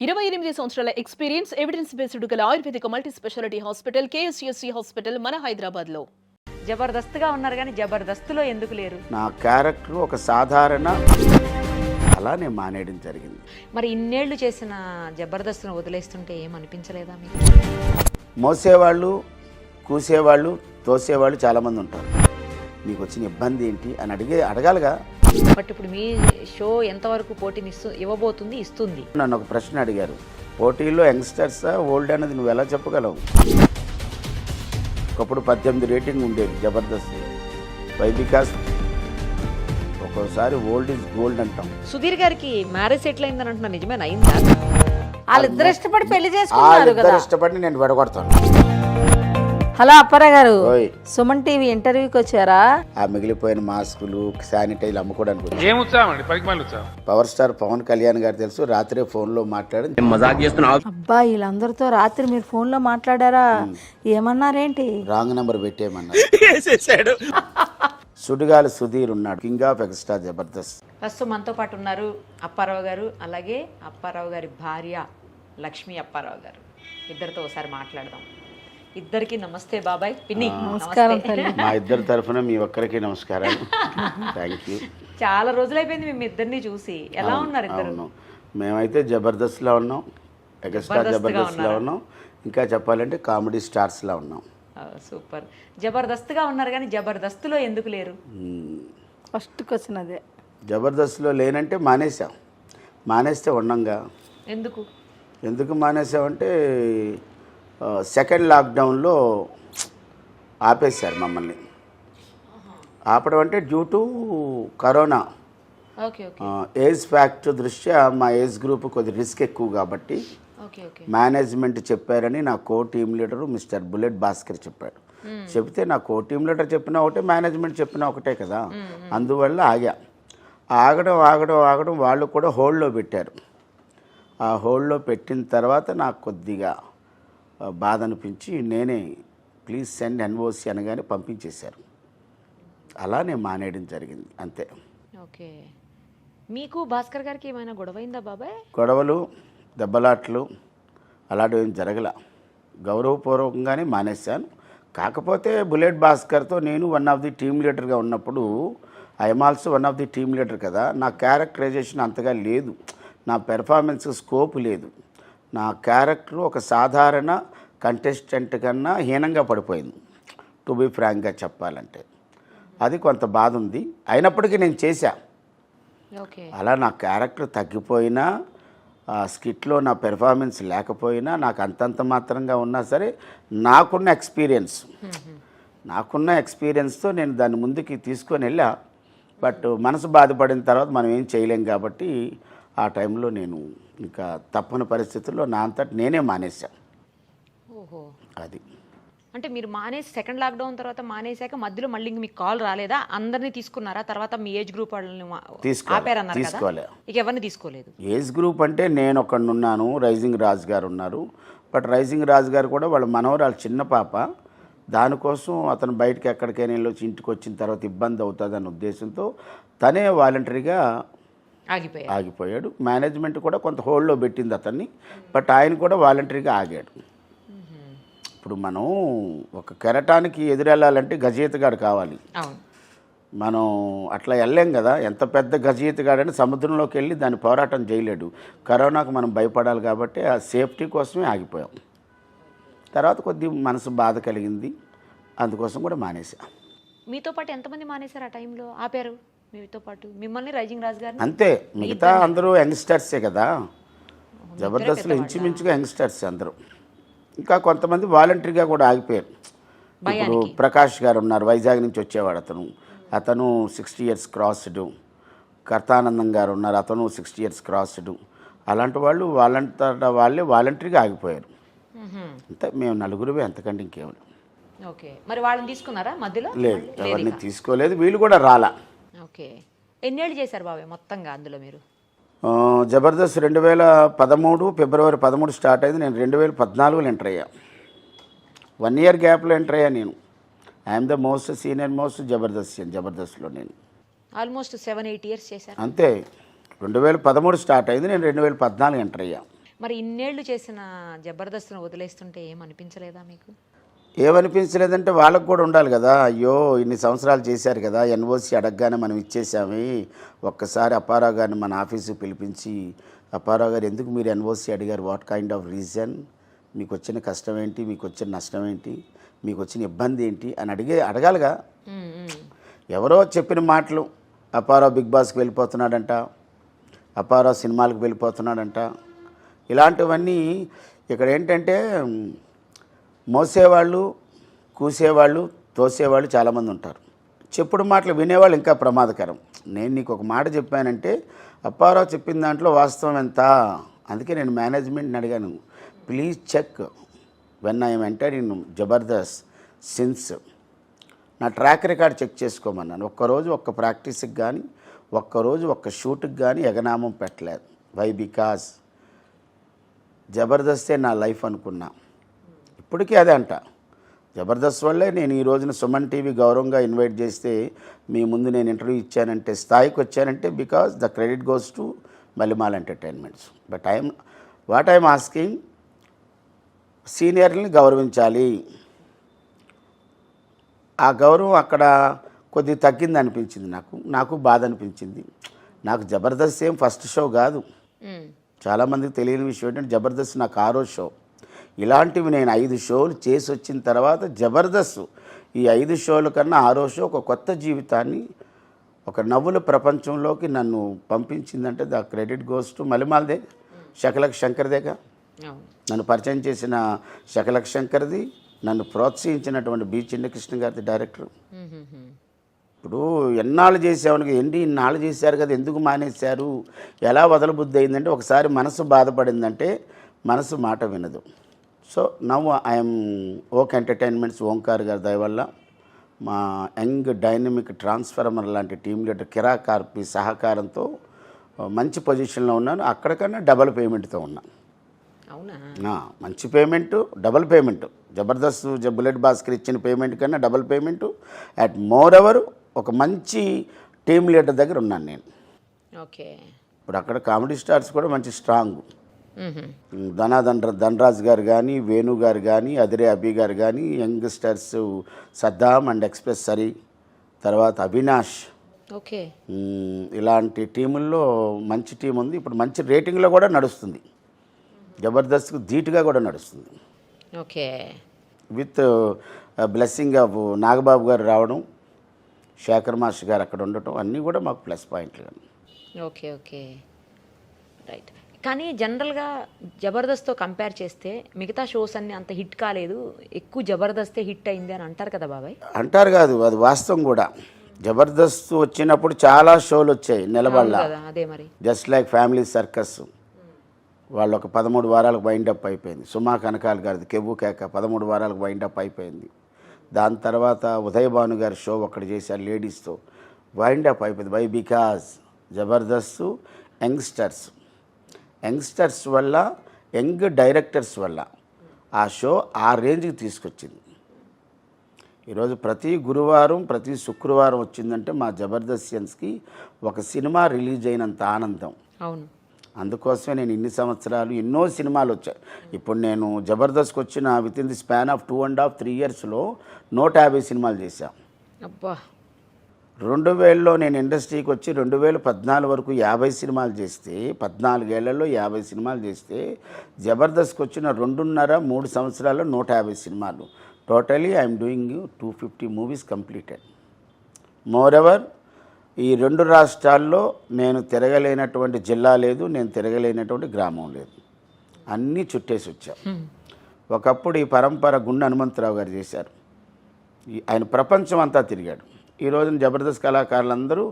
28 సంవత్సరాల experience evidence based గల ఆయుర్వేదిక multi speciality hospital KSSC hospital మన హైదరాబాద్ లో జబర్దస్త్గా ఉన్నారు కానీ జబర్దస్త్లో ఎందుకు లేరు? నా క్యారెక్టర్ ఒక సాధారణ అలానే మానేయడం జరిగింది. మరి ఇన్నేళ్లు చేసిన జబర్దస్త్ను వదిలేస్తుంటే ఏమనిపించలేదా మీకు? మోసేవాళ్ళు, కూసేవాళ్ళు, తోసేవాళ్ళు చాలామంది ఉంటారు. మీకు వచ్చిన ఇబ్బంది ఏంటి అని అడగాలిగా. బట్ ఇప్పుడు మీ షో ఎంతవరకు పోటీని ఇవ్వబోతుంది, ఇస్తుంది? నన్ను ఒక ప్రశ్న అడిగారు, పోటీలో యంగ్స్టర్సా ఓల్డ్ అనేది నువ్వు ఎలా చెప్పగలవు? ఒకప్పుడు 18 రేటింగ్ ఉండేది జబర్దస్త్. వై? బికాస్ ఒక్కోసారి ఓల్డ్ ఈజ్ గోల్డ్ అంటాం. సుధీర్ గారికి మ్యారేజ్ సెటిల్ అయిందని అంటున్నా, నిజమేనా? అయిందా? వాళ్ళిద్దరు ఇష్టపడి పెళ్లి చేసుకున్నారు కదా. ఇష్టపడి నేను విడగొడతాను. హలో అప్పారావు గారు, సుమన్ టీవీ ఇంటర్వ్యూకి వచ్చారా? ఆ మిగిలిపోయిన మాస్కులు, శానిటైజర్లు అమ్ముకోవడానికి. ఏం ఉత్సాహం అండి, పనికి ఉత్సాహం. పవర్ స్టార్ పవన్ కళ్యాణ్ గారు తెలుసు, రాత్రే ఫోన్లో మాట్లాడి అబ్బా, వీళ్ళందరితో రాత్రి మీరు ఫోన్ లో మాట్లాడారా? ఏమన్నారేంటి? రాంగ్ నెంబర్ పెట్టేయమన్నారు. సుడిగాలి సుధీర్ ఉన్నాడు, కింగ్ ఆఫ్ ఎక్స్ట్రా జబర్దస్త్. ప్రస్తుతం మనతో పాటు ఉన్నారు అప్పారావు గారు, అలాగే అప్పారావు గారి భార్య లక్ష్మీ అప్పారావు గారు. ఇద్దరితో ఒకసారి మాట్లాడదాం. ఇద్దరికి నమస్తే బాబాయ్, పిన్ని నమస్కారం. మా ఇద్దరి తరఫున మీ ఒక్కరికి నమస్కారాలు. Thank you. చాలా రోజులైపోయింది మేము ఇద్దరిని చూసి. ఎలా ఉన్నారు ఇద్దరు? మేమైతే జబర్దస్త్లో ఉన్నాం, ఎక్స్ట్రా జబర్దస్త్లో ఉన్నాం, ఇంకా చెప్పాలంటే కామెడీ స్టార్స్లో ఉన్నాం. సూపర్. జబర్దస్త్గా ఉన్నారు కానీ జబర్దస్త్లో ఎందుకు లేరు? ఫస్ట్ క్వశ్చన్ అదే. జబర్దస్త్లో లేనంటే మానేస్తే ఉండంగా. ఎందుకు మానేసామంటే సెకండ్ లాక్డౌన్లో ఆపేశారు మమ్మల్ని. ఆపడం అంటే due to corona. Age fact దృష్ట్యా మా ఏజ్ గ్రూప్ కొద్ది రిస్క్ ఎక్కువ కాబట్టి మేనేజ్మెంట్ చెప్పారని నా co team leader mister bullet Bhaskar చెప్పాడు. చెప్తే నా కో టీమ్ లీడర్ చెప్పినా ఒకటే, మేనేజ్మెంట్ చెప్పినా ఒకటే కదా. అందువల్ల ఆగడం వాళ్ళు కూడా హోల్డ్లో పెట్టారు. ఆ హోల్డ్లో పెట్టిన తర్వాత నాకు కొద్దిగా బాధ అనిపించి నేనే ప్లీజ్ సెండ్ ఎన్ఓసి అనగానే పంపించేశారు. అలా నేను మానేయడం జరిగింది, అంతే. ఓకే. మీకు భాస్కర్ గారికి ఏమైనా గొడవైందా బాబాయ్? గొడవలు, దెబ్బలాట్లు అలాంటివి ఏం జరగల. గౌరవపూర్వకంగానే మానేశాను. కాకపోతే బుల్లెట్ భాస్కర్తో నేను వన్ ఆఫ్ ది టీమ్ లీడర్గా ఉన్నప్పుడు, I'm also one of the team leader కదా, నా క్యారెక్టరైజేషన్ అంతగా లేదు, నా పెర్ఫార్మెన్స్ స్కోప్ లేదు. నా క్యారెక్టర్ ఒక సాధారణ కంటెస్టెంట్ కన్నా హీనంగా పడిపోయింది, టు బీ ఫ్రాంక్గా చెప్పాలంటే. అది కొంత బాధ ఉంది. అయినప్పటికీ నేను చేశా. అలా నా క్యారెక్టర్ తగ్గిపోయినా, స్కిట్లో నా పెర్ఫార్మెన్స్ లేకపోయినా, నాకు అంతంత మాత్రంగా ఉన్నా సరే నాకున్న ఎక్స్పీరియన్స్తో నేను దాన్ని ముందుకి తీసుకొని వెళ్ళా. బట్ మనసు బాధపడిన తర్వాత మనం ఏం చేయలేం కాబట్టి ఆ టైంలో నేను ఇంకా తప్పని పరిస్థితుల్లో నా అంతటి నేనే మానేసా. ఓహో, అది. అంటే మీరు మానేసి సెకండ్ లాక్డౌన్ తర్వాత మానేశాక మధ్యలో మళ్ళీ మీకు కాల్ రాలేదా? అందరినీ తీసుకున్నారా? తర్వాత మీ ఏజ్ గ్రూప్ వాళ్ళని ఆపారన్నారు కదా, ఇక ఎవరిని తీసుకోలేదు? ఏజ్ గ్రూప్ అంటే నేను ఒకడున్నాను, రైజింగ్ రాజ్ గారు ఉన్నారు. బట్ రైజింగ్ రాజ్ గారు కూడా వాళ్ళ మనవరాలు చిన్న పాప, దానికోసం అతను బయటకి ఎక్కడికైనా వెళ్ళి ఇంటికి వచ్చిన తర్వాత ఇబ్బంది అవుతుందన్న ఉద్దేశంతో తనే వాలంటరీగా ఆగిపోయాడు. మేనేజ్మెంట్ కూడా కొంత హోల్డ్లో పెట్టింది అతన్ని, బట్ ఆయన కూడా వాలంటరీగా ఆగాడు. ఇప్పుడు మనం ఒక కెరటానికి ఎదురెళ్ళాలంటే గజయితగాడు కావాలి. మనం అట్లా వెళ్ళలేం కదా. ఎంత పెద్ద గజయితగాడని సముద్రంలోకి వెళ్ళి దాన్ని పోరాటం చేయలేడు. కరోనాకు మనం భయపడాలి కాబట్టి ఆ సేఫ్టీ కోసమే ఆగిపోయాం. తర్వాత కొద్ది మనసు బాధ కలిగింది, అందుకోసం కూడా మానేసా. మీతో పాటు ఎంతమంది మానేశారు ఆ టైంలో? ఆపారు మీతో పాటు మిమ్మల్ని, రైజింగ్ రాజ్ గారు? అంతే. మిగతా అందరూ యంగ్స్టర్సే కదా, జబర్దస్త్లో ఇంచుమించుగా యంగ్స్టర్స్ అందరూ. ఇంకా కొంతమంది వాలంటరీగా కూడా ఆగిపోయారు. ఇప్పుడు ప్రకాష్ గారు ఉన్నారు, వైజాగ్ నుంచి వచ్చేవాడు అతను 60 years క్రాస్డ్. కర్తానందం గారు ఉన్నారు, అతను 60 years క్రాస్డ్. అలాంటి వాళ్ళు వాళ్ళే వాలంటరీగా ఆగిపోయారు. అంతే, మేము నలుగురువే, అంతకంటే ఇంకేమి. ఓకే. మరి వాళ్ళని తీసుకున్నారా మధ్యలో? లేదు, ఎవరిని తీసుకోలేదు, వీళ్ళు కూడా రాలా. ఓకే. ఎన్నేళ్ళు చేశారు బాబాయ్ మొత్తంగా అందులో మీరు? జబర్దస్త్ 2013 ఫిబ్రవరి 13 స్టార్ట్ అయింది. నేను 2014లో ఎంటర్ అయ్యా. 1 year గ్యాప్లో ఎంటర్ అయ్యా నేను. I am the most senior most జబర్దస్త్లో నేను ఆల్మోస్ట్ 7-8 years చేశారు. అంతే. 2013 స్టార్ట్ అయింది, నేను 2014 ఎంటర్ అయ్యా. మరి ఇన్నేళ్ళు చేసిన జబర్దస్త్ను వదిలేస్తుంటే ఏం అనిపించలేదా మీకు? ఏమనిపించలేదంటే వాళ్ళకు కూడా ఉండాలి కదా, అయ్యో ఇన్ని సంవత్సరాలు చేశారు కదా, ఎన్ఓసి అడగగానే మనం ఇచ్చేసామే, ఒక్కసారి అప్పారావు గారిని మన ఆఫీసుకి పిలిపించి, అప్పారావు గారు ఎందుకు మీరు ఎన్ఓసి అడిగారు, వాట్ కైండ్ ఆఫ్ రీజన్, మీకు వచ్చిన కష్టం ఏంటి, మీకు వచ్చిన నష్టం ఏంటి, మీకు వచ్చిన ఇబ్బంది ఏంటి అని అడగాలిగా. ఎవరో చెప్పిన మాటలు, అప్పారావు బిగ్ బాస్కి వెళ్ళిపోతున్నాడంట, అప్పారావు సినిమాలకు వెళ్ళిపోతున్నాడంట, ఇలాంటివన్నీ ఇక్కడ ఏంటంటే మోసేవాళ్ళు, కూసేవాళ్ళు, తోసేవాళ్ళు చాలామంది ఉంటారు. చెప్పుడు మాటలు వినేవాళ్ళు ఇంకా ప్రమాదకరం. నేను నీకు ఒక మాట చెప్పానంటే అప్పారావు చెప్పిన దాంట్లో వాస్తవం ఎంత, అందుకే నేను మేనేజ్మెంట్ని అడిగాను, please check when I'm entered in Jabardasth since, నా ట్రాక్ రికార్డ్ చెక్ చేసుకోమన్నాను. ఒక్కరోజు ఒక్క ప్రాక్టీస్కి కానీ, ఒక్కరోజు ఒక్క షూట్కి కానీ ఎగనామం పెట్టలేదు. వై? బికాజ్ జబర్దస్తే నా లైఫ్ అనుకున్నా. ఇప్పటికీ అదే అంట, జబర్దస్త్ వల్లే నేను ఈ రోజున సుమన్ టీవీ గౌరవంగా ఇన్వైట్ చేస్తే మీ ముందు నేను ఇంటర్వ్యూ ఇచ్చానంటే, స్థాయికి వచ్చానంటే because the credit goes to Mallemala entertainments. But I am asking, సీనియర్ని గౌరవించాలి. ఆ గౌరవం అక్కడ కొద్దిగా తగ్గింది అనిపించింది నాకు బాధ అనిపించింది. నాకు జబర్దస్త్ ఏం ఫస్ట్ షో కాదు. చాలామందికి తెలియని విషయం ఏంటంటే జబర్దస్త్ నాకు 6వ షో. ఇలాంటివి నేను 5 షోలు చేసి వచ్చిన తర్వాత జబర్దస్త్ ఈ 5 షోల కన్నా 6వ షో ఒక కొత్త జీవితాన్ని, ఒక నవ్వుల ప్రపంచంలోకి నన్ను పంపించిందంటే ద క్రెడిట్ గోస్ టు మలిమాల్దే, శకలక్ శంకర్దేగా. నన్ను పరిచయం చేసిన శకలక్ శంకర్ది, నన్ను ప్రోత్సహించినటువంటి బి చిన్నకృష్ణ గారి డైరెక్టర్. ఇప్పుడు ఎన్నాళ్ళు చేసేవానికి ఏంటి ఇన్నాళ్ళు చేశారు కదా, ఎందుకు మానేశారు, ఎలా వదలబుద్ధి అయిందంటే, ఒకసారి మనసు బాధపడిందంటే మనసు మాట వినదు. సో నవ్ ఐఎమ్ ఓక్ ఎంటర్టైన్మెంట్స్ ఓంకార్ గారి దయ వల్ల, మా యంగ్ డైనమిక్ ట్రాన్స్ఫార్మర్ లాంటి టీం లీడర్ కిరా కార్పి సహకారంతో మంచి పొజిషన్లో ఉన్నాను. అక్కడికన్నా డబల్ పేమెంట్తో ఉన్నాను. అవునా? మంచి payment, double payment. Jabardasth bullet Bhaskar ఇచ్చిన పేమెంట్ కన్నా double payment. At more ever ఒక మంచి టీం లీడర్ దగ్గర ఉన్నాను నేను. ఓకే. ఇప్పుడు అక్కడ కామెడీ స్టార్స్ కూడా మంచి స్ట్రాంగ్. ధనరాజ్ గారు కానీ, వేణు గారు కానీ, అదిరే అభి గారు కానీ, యంగ్స్టర్స్ సద్దాం అండ్ ఎక్స్ప్రెస్ సరి, తర్వాత అవినాష్, ఓకే, ఇలాంటి టీముల్లో మంచి టీం ఉంది. ఇప్పుడు మంచి రేటింగ్లో కూడా నడుస్తుంది. జబర్దస్త్కు ధీటుగా కూడా నడుస్తుంది. Okay. With blessing of Nagababu గారు రావడం, శేఖర్ మాస్టర్ గారు అక్కడ ఉండటం, అన్నీ కూడా మాకు ప్లస్ పాయింట్లు. Okay okay right. కానీ జనరల్గా జబర్దస్త్తో కంపేర్ చేస్తే మిగతా షోస్ అన్నీ అంత హిట్ కాలేదు, ఎక్కువ జబర్దస్తే హిట్ అయింది అని అంటారు కదా బాబాయ్? అంటారు కాదు, అది వాస్తవం కూడా. జబర్దస్త్ వచ్చినప్పుడు చాలా షోలు వచ్చాయి నిలబడాల. అదే మరి జస్ట్ లైక్ ఫ్యామిలీ సర్కస్, వాళ్ళు ఒక 13 వారాలకు వైండప్ అయిపోయింది. సుమా కనకాల్ గారిది కెవ్వు కేక 13 వారాలకు వైండప్ అయిపోయింది. దాని తర్వాత ఉదయ్ భాను గారి షో ఒకటి చేశారు లేడీస్తో, వైండప్ అయిపోయింది. వై? బికాజ్ జబర్దస్త్ యంగ్స్టర్స్ వల్ల, యంగ్ డైరెక్టర్స్ వల్ల ఆ షో ఆ రేంజ్కి తీసుకొచ్చింది. ఈరోజు ప్రతి గురువారం, ప్రతి శుక్రవారం వచ్చిందంటే మా జబర్దస్త్కి ఒక సినిమా రిలీజ్ అయినంత ఆనందం. అవును. అందుకోసమే నేను ఇన్ని సంవత్సరాలు ఎన్నో సినిమాలు వచ్చాయి. ఇప్పుడు నేను జబర్దస్త్కి వచ్చిన with in the span of 2.5-3 ఇయర్స్లో 150 సినిమాలు చేశాం. అబ్బా. 2000లో నేను ఇండస్ట్రీకి వచ్చి 2014 వరకు 50 సినిమాలు చేస్తే, 14 ఏళ్లలో 50 సినిమాలు చేస్తే, జబర్దస్త్కి వచ్చిన 2.5-3 సంవత్సరాల్లో 150 సినిమాలు. Totally I'm doing 250 movies completed. More ever ఈ 2 రాష్ట్రాల్లో నేను తిరగలేనటువంటి జిల్లా లేదు, నేను తిరగలేనటువంటి గ్రామం లేదు, అన్నీ చుట్టేసి వచ్చాం. ఒకప్పుడు ఈ పరంపర గుండె హనుమంతరావు గారు చేశారు. ఆయన ప్రపంచం అంతా తిరిగాడు. ఈ రోజున జబర్దస్త్ కళాకారులందరూ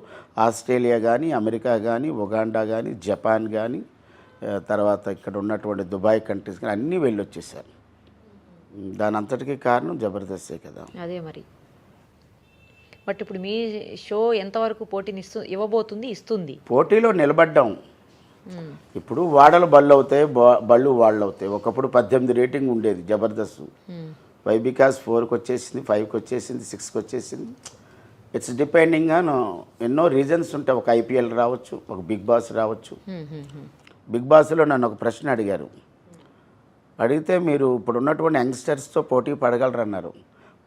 ఆస్ట్రేలియా కానీ, అమెరికా కానీ, ఉగాండా కానీ, జపాన్ కానీ, తర్వాత ఇక్కడ ఉన్నటువంటి దుబాయ్ కంట్రీస్ కానీ అన్నీ వెళ్ళొచ్చేసారు. దాని అంతటికీ కారణం జబర్దస్తే కదా. అదే మరి. బట్ ఇప్పుడు మీ షో ఎంతవరకు పోటీని ఇస్తుంది? పోటీలో నిలబడ్డాం. ఇప్పుడు వాడలు బళ్ళు అవుతాయి, బళ్ళు వాళ్ళు అవుతాయి. ఒకప్పుడు 18 రేటింగ్ ఉండేది జబర్దస్త్. వై? బికాస్ 4కి వచ్చేసింది, 5కి వచ్చేసింది, 6కి వచ్చేసింది. ఇట్స్ డిపెండింగ్ ఆన్ ఎన్నో రీజన్స్ ఉంటాయి. ఒక IPL రావచ్చు, ఒక బిగ్ బాస్ రావచ్చు. బిగ్ బాస్లో నన్ను ఒక ప్రశ్న అడిగారు, అడిగితే మీరు ఇప్పుడు ఉన్నటువంటి యంగ్స్టర్స్తో పోటీ పడగలరు అన్నారు.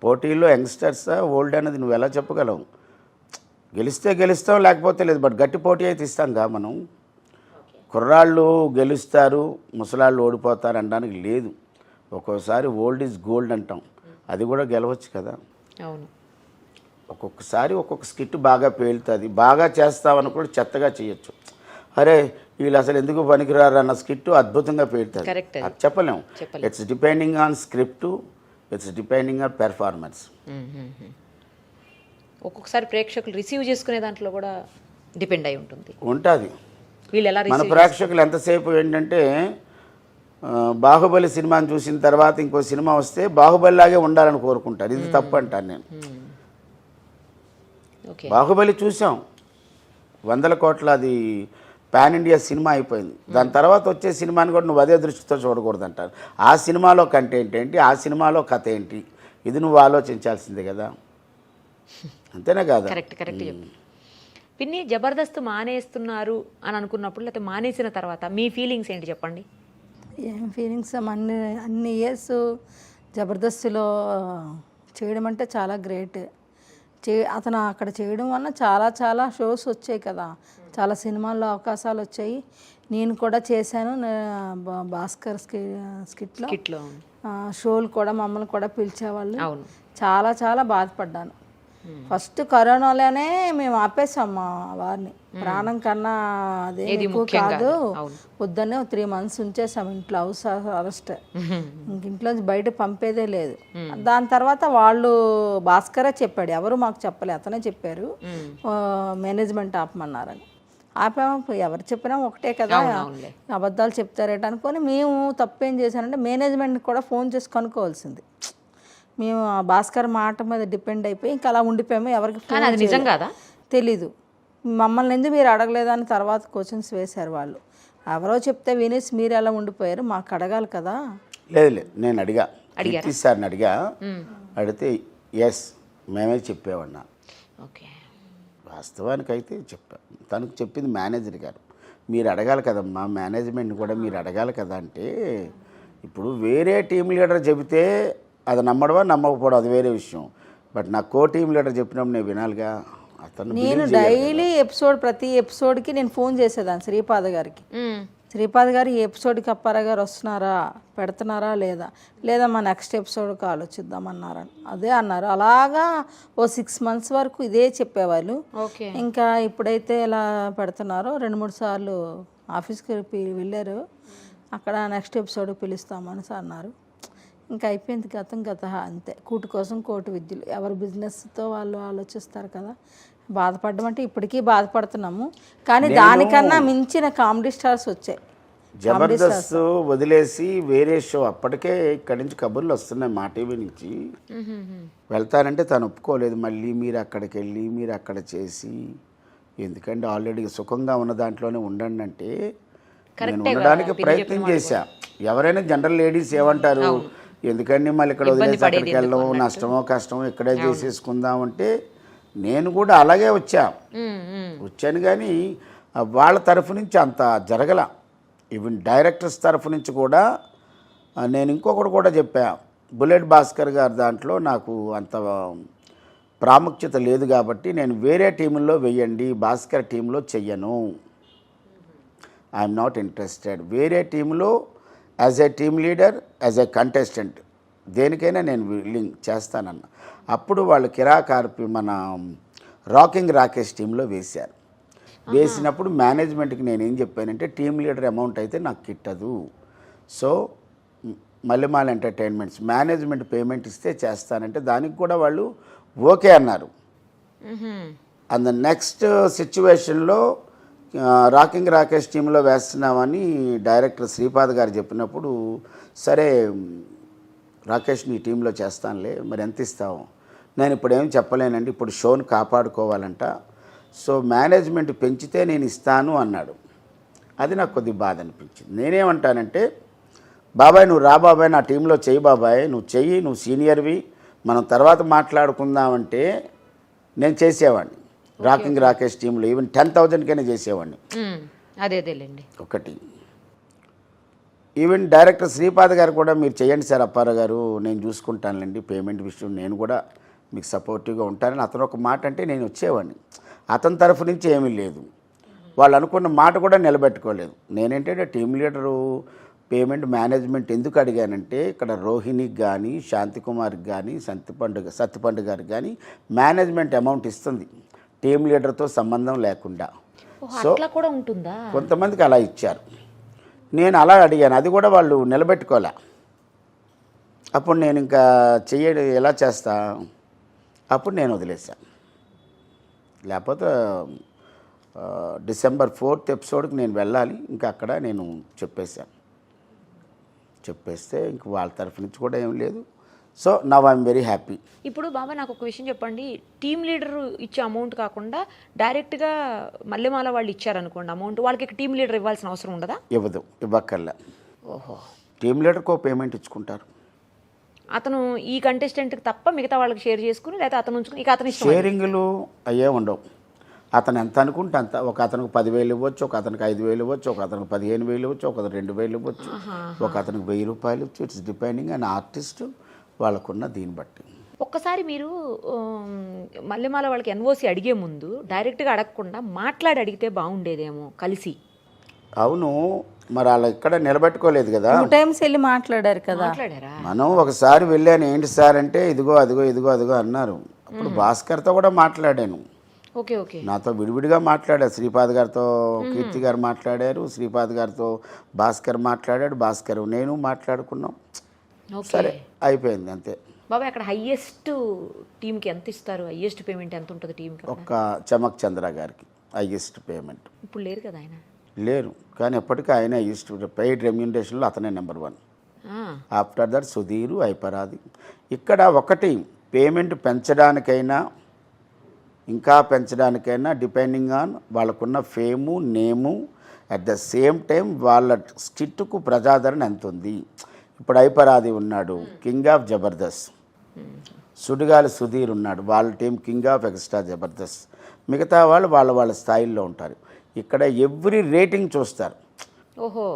పోటీలో యంగ్స్టర్సా ఓల్డ్ అనేది నువ్వు ఎలా చెప్పగలవు? గెలిస్తే గెలుస్తాం, లేకపోతే లేదు. బట్ గట్టి పోటీ అయితే ఇస్తాంగా మనం. కుర్రాళ్ళు గెలుస్తారు, ముసలాళ్ళు ఓడిపోతారు అనడానికి లేదు. ఒక్కోసారి ఓల్డ్ ఈజ్ గోల్డ్ అంటాం, అది కూడా గెలవచ్చు కదా. అవును. ఒక్కొక్కసారి ఒక్కొక్క స్కిట్ బాగా పేలుతుంది, బాగా చేస్తామని కూడా చెత్తగా చేయొచ్చు. అరే వీళ్ళు అసలు ఎందుకు పనికిరారు అన్న స్కిట్ అద్భుతంగా పేలుతుంది. Correct. అది చెప్పలేము. It's depending on script, it's depending on performance. ఒక్కొక్కసారి ప్రేక్షకులు రిసీవ్ చేసుకునే దాంట్లో కూడా డిపెండ్ అయి ఉంటుంది. వీళ్ళు ఎలా మన ప్రేక్షకులు ఎంతసేపు ఏంటంటే బాహుబలి సినిమాని చూసిన తర్వాత ఇంకో సినిమా వస్తే బాహుబలిలాగే ఉండాలని కోరుకుంటారు. ఇది తప్పు అంటాను నేను. బాహుబలి చూసాం, 100 కోట్ల అది పాన్ ఇండియా సినిమా అయిపోయింది. దాని తర్వాత వచ్చే సినిమాని కూడా నువ్వు అదే దృష్టితో చూడకూడదు అంటారు. ఆ సినిమాలో కంటెంట్ ఏంటి, ఆ సినిమాలో కథ ఏంటి, ఇది నువ్వు ఆలోచించాల్సిందే కదా. అంతేనా కాదా? కరెక్ట్ చెప్పు. పిన్ని, జబర్దస్త్ మానేస్తున్నారు అని అనుకున్నప్పుడు, లేకపోతే మానేసిన తర్వాత మీ ఫీలింగ్స్ ఏంటి చెప్పండి? ఏం ఫీలింగ్స్, అన్ని ఇయర్స్ జబర్దస్త్లో చేయడం అంటే చాలా గ్రేట్. అతను అక్కడ చేయడం వల్ల చాలా షోస్ వచ్చాయి కదా, చాలా సినిమాల్లో అవకాశాలు వచ్చాయి. నేను కూడా చేశాను భాస్కర్ స్కిట్లో. షోలు కూడా మమ్మల్ని కూడా పిలిచేవాళ్ళు. చాలా బాధపడ్డాను. ఫస్ట్ కరోనాలోనే మేము ఆపేసాం మా వారిని. ప్రాణం కన్నా అదే ఎక్కువ కాదు, వద్దనే 3 months ఉంచేసాం ఇంట్లో, హౌస్ అరెస్ట్. ఇంట్లోంచి బయట పంపేదే లేదు. దాని తర్వాత వాళ్ళు భాస్కరే చెప్పాడు, ఎవరు మాకు చెప్పలే, అతనే చెప్పారు మేనేజ్మెంట్ ఆపమన్నారని. ఆపాము. ఎవరు చెప్పినా ఒకటే కదా, అబద్ధాలు చెప్తారేట అనుకొని మేము తప్పేం చేశానంటే మేనేజ్మెంట్ కూడా ఫోన్ చేసి కనుక్కోవాల్సింది. మేము ఆ భాస్కర్ మాట మీద డిపెండ్ అయిపోయి ఇంకా అలా ఉండిపోయాము. ఎవరికి నిజం కాదా తెలీదు. మమ్మల్ని ఎందుకు మీరు అడగలేదని తర్వాత క్వశ్చన్స్ వేశారు వాళ్ళు. ఎవరో చెప్తే వినేసి మీరు ఎలా ఉండిపోయారు, మాకు అడగాలి కదా. లేదు, నేను సార్ని అడిగితే ఎస్ మేమే చెప్పేవన్నా. ఓకే, వాస్తవానికైతే చెప్పాను. తనకు చెప్పింది మేనేజర్ గారు, మీరు అడగాలి కదమ్మా, మేనేజ్మెంట్ని కూడా మీరు అడగాలి కదా. అంటే ఇప్పుడు వేరే టీం లీడర్ చెబితే అది నమ్మడమా నమ్మకపోవడం అది వేరే విషయం. బట్ నా టీం లీడర్ చెప్పినప్పుడు నేను వినాలిగా. నేను డైలీ ప్రతి ఎపిసోడ్కి నేను ఫోన్ చేసేదాన్ని శ్రీపాద గారికి. శ్రీపాద గారు ఈ ఎపిసోడ్కి అప్పారా గారు వస్తున్నారా, పెడుతున్నారా లేదా మా నెక్స్ట్ ఎపిసోడ్కి ఆలోచిద్దామన్నారని అదే అన్నారు. అలాగా ఓ 6 months వరకు ఇదే చెప్పేవాళ్ళు. ఇంకా ఇప్పుడైతే ఇలా పెడుతున్నారో 2-3 సార్లు ఆఫీస్కి వెళ్ళారు. అక్కడ నెక్స్ట్ ఎపిసోడ్కి పిలుస్తామని అన్నారు. ఇంకా అయిపోయింది, గత అంతే. కూటి కోసం కోటి విద్యలు, ఎవరి బిజినెస్తో వాళ్ళు ఆలోచిస్తారు కదా. బాధపడడం అంటే ఇప్పటికీ బాధపడుతున్నాము, కానీ దానికన్నా మించిన కామెడీ స్టార్స్ వచ్చాయి. జబర్దస్త్ వదిలేసి వేరే షో, అప్పటికే ఇక్కడి నుంచి కబుర్లు వస్తున్నాయి మా టీవీ నుంచి. వెళ్తారంటే తను ఒప్పుకోలేదు. మళ్ళీ మీరు అక్కడికి వెళ్ళి మీరు అక్కడ చేసి ఎందుకంటే ఆల్రెడీ సుఖంగా ఉన్న దాంట్లోనే ఉండండి అంటే నేను ఉండడానికి ప్రయత్నం చేశా. ఎవరైనా జనరల్ లేడీస్ ఏమంటారు, ఎందుకండి మళ్ళీ ఇక్కడ వదిలేసి అక్కడికి వెళ్ళడం, నష్టమో కష్టమో ఇక్కడే చేసేసుకుందాం అంటే నేను కూడా అలాగే వచ్చాను. కానీ వాళ్ళ తరఫు నుంచి అంత జరగల. ఈవెన్ డైరెక్టర్స్ తరఫు నుంచి కూడా నేను ఇంకొకటి కూడా చెప్పా, బుల్లెట్ భాస్కర్ గారు దాంట్లో నాకు అంత ప్రాముఖ్యత లేదు కాబట్టి నేను వేరే టీముల్లో వెయ్యండి, భాస్కర్ టీంలో చెయ్యను. I'm not interested. వేరే టీంలో as a team leader, as a contestant దేనికైనా నేను విల్లింగ్ చేస్తానన్న. అప్పుడు వాళ్ళు కిరాకార్పి మన రాకింగ్ రాకేష్ టీంలో వేశారు. వేసినప్పుడు మేనేజ్మెంట్కి నేనేం చెప్పానంటే టీమ్ లీడర్ అమౌంట్ అయితే నాకు కిట్టదు, so Mallemala entertainments management payment ఇస్తే చేస్తానంటే దానికి కూడా వాళ్ళు ఓకే అన్నారు. అండ్ ద నెక్స్ట్ సిచ్యువేషన్లో రాకింగ్ రాకేష్ టీంలో వేస్తున్నామని డైరెక్టర్ శ్రీపాద్ గారు చెప్పినప్పుడు సరే రాకేష్ నీ టీంలో చేస్తానులే, మరి ఎంత ఇస్తావు? నేను ఇప్పుడు ఏం చెప్పలేనండి, ఇప్పుడు షోని కాపాడుకోవాలంట, సో మేనేజ్మెంట్ పెంచితే నేను ఇస్తాను అన్నాడు. అది నాకు కొద్దిగా బాధ అనిపించింది. నేనేమంటానంటే బాబాయ్ నువ్వు రా బాబాయ్, నా టీంలో చెయ్యి బాబాయ్, నువ్వు చెయ్యి, నువ్వు సీనియర్వి, మనం తర్వాత మాట్లాడుకుందామంటే నేను చేసేవాడిని. రాకింగ్ రాకేష్ టీంలో ఈవెన్ 10,000కైనా చేసేవాడిని. అదేలేండి. ఒకటి ఈవెన్ డైరెక్టర్ శ్రీపాద్ గారు కూడా మీరు చేయండి సార్ అప్పారావు గారు, నేను చూసుకుంటానులేండి పేమెంట్ విషయం, నేను కూడా మీకు సపోర్టివ్గా ఉంటానని అతను ఒక మాట అంటే నేను వచ్చేవాడిని. అతని తరఫు నుంచి ఏమీ లేదు, వాళ్ళు అనుకున్న మాట కూడా నిలబెట్టుకోలేదు. నేనేంటంటే టీం లీడరు పేమెంట్ మేనేజ్మెంట్ ఎందుకు అడిగానంటే ఇక్కడ రోహిణికి కానీ శాంతికుమార్కి కానీ సత్యపండు గారికి కానీ మేనేజ్మెంట్ అమౌంట్ ఇస్తుంది టీం లీడర్తో సంబంధం లేకుండా. సో అట్లా కూడా ఉంటుందా? కొంతమందికి అలా ఇచ్చారు, నేను అలా అడిగాను, అది కూడా వాళ్ళు నిలబెట్టుకోలే. అప్పుడు నేను ఇంకా ఎలా చేస్తా, అప్పుడు నేను వదిలేసాను. లేకపోతే December 4th ఎపిసోడ్కి నేను వెళ్ళాలి, ఇంకా అక్కడ నేను చెప్పేస్తే ఇంక వాళ్ళ తరఫు నుంచి కూడా ఏం లేదు. So now I'm very happy. ఇప్పుడు బాబా నాకు ఒక విషయం చెప్పండి, టీం లీడర్ ఇచ్చే అమౌంట్ కాకుండా డైరెక్ట్గా మల్లెమాల వాళ్ళు ఇచ్చారనుకోండి అమౌంట్, వాళ్ళకి టీం లీడర్ ఇవ్వాల్సిన అవసరం ఉండదా? ఇవ్వక్కర్లే. ఓహో, టీం లీడర్కి పేమెంట్ ఇచ్చుకుంటారు. అతను ఈ కంటెస్టెంట్కి తప్ప మిగతా వాళ్ళకి షేర్ చేసుకుని లేదా అతను ఉంచుకుని ఇక అతను షేరింగ్లు అయ్యే ఉండవు. అతను ఎంత అనుకుంటే అంత, ఒక అతనికి 10,000 ఇవ్వచ్చు, ఒక అతనికి 5,000 ఇవ్వచ్చు, ఒక అతనికి 15,000 ఇవ్వచ్చు, ఒక అతనికి 2,000 ఇవ్వచ్చు, ఒక అతనికి 1,000 రూపాయలు ఇవ్వచ్చు. ఇట్స్ డిపెండింగ్ ఆన్ ఆర్టిస్ట్, వాళ్ళకున్న దీన్ని బట్టి. ఒక్కసారి మీరు మల్లెమాల వాళ్ళకి ఎన్ఓసి అడిగే ముందు డైరెక్ట్గా అడగకుండా మాట్లాడి అడిగితే బాగుండేదేమో కలిసి. అవును, మరి అలా ఇక్కడ నిలబెట్టుకోలేదు కదా. 2 times వెళ్ళి మాట్లాడారు కదా. మాట్లాడారా? మనం ఒకసారి వెళ్ళాను, ఏంటి సార్ అంటే ఇదిగో అదిగో అన్నారు. అప్పుడు భాస్కర్తో కూడా మాట్లాడాను. ఓకే ఓకే, నాతో విడివిడిగా మాట్లాడారు. శ్రీపాద్ గారితో కీర్తి గారు మాట్లాడారు, శ్రీపాద్ గారితో భాస్కర్ మాట్లాడాడు, భాస్కర్ నేను మాట్లాడుకున్నాం. సరే అయిపోయింది అంతే. బాబాయ్ అక్కడ హైయెస్ట్ టీంకి ఎంత ఇస్తారు? హైయెస్ట్ పేమెంట్ ఎంత ఉంటుంది టీంకి? ఒక్క చమక్ చంద్ర గారికి హైయెస్ట్ పేమెంట్. ఇప్పుడు లేరు కదా ఆయన? లేరు, కానీ ఎప్పటికీ ఆయన హైయెస్ట్ పెయిడ్ రెమ్యూనరేషన్లో అతనే నెంబర్ 1. ఆఫ్టర్ దట్ సుధీరు, ఐపరాది. ఇక్కడ ఒకటి పేమెంట్ పెంచడానికైనా ఇంకా పెంచడానికైనా డిపెండింగ్ ఆన్ వాళ్ళకున్న fame, name, at the same time వాళ్ళ స్కిట్కు ప్రజాదరణ ఎంత ఉంది. ఇప్పుడు ఐపరాది ఉన్నాడు, కింగ్ ఆఫ్ జబర్దస్త్. సుడిగాలి సుధీర్ ఉన్నాడు, వాళ్ళ team king of extra Jabardasth. మిగతా వాళ్ళు వాళ్ళ స్థాయిల్లో ఉంటారు. ఇక్కడ ఎవ్రీ రేటింగ్ చూస్తారు. ఓహో,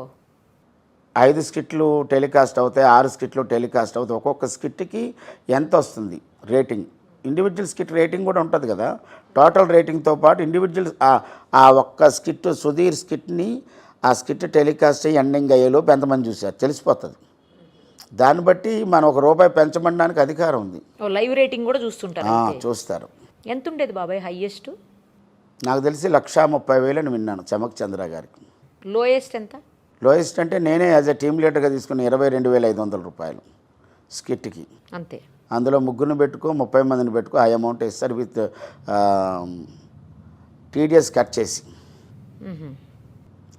5 స్కిట్లు టెలికాస్ట్ అవుతాయి, 6 స్కిట్లు టెలికాస్ట్ అవుతాయి. ఒక్కొక్క స్కిట్కి ఎంత వస్తుంది రేటింగ్, ఇండివిజువల్ స్కిట్ రేటింగ్ కూడా ఉంటుంది కదా. టోటల్ రేటింగ్తో పాటు ఇండివిజువల్ ఆ ఒక్క స్కిట్ సుధీర్ స్కిట్ని ఆ స్కిట్ టెలికాస్ట్ అయ్యి ఎండింగ్ అయ్యేలోపు ఎంతమంది చూశారు తెలిసిపోతుంది. దాన్ని బట్టి మనం ₹1 పెంచమనడానికి అధికారం ఉంది. లైవ్ రేటింగ్ కూడా చూస్తుంటారు? చూస్తారు. ఎంత ఉండేది బాబాయ్ హైయెస్ట్? నాకు తెలిసి 1,30,000 అని విన్నాను చమక్ చంద్ర గారికి. లోయెస్ట్ ఎంత? లోయెస్ట్ అంటే నేనే యాజ్ ఎ టీమ్ లీడర్గా తీసుకున్న ₹22,500 స్కిట్కి. అంతే. అందులో 3 పెట్టుకో, 30 మందిని పెట్టుకో, ఆ అమౌంట్ ఇస్తారు విత్ టీడీఎస్ కట్ చేసి.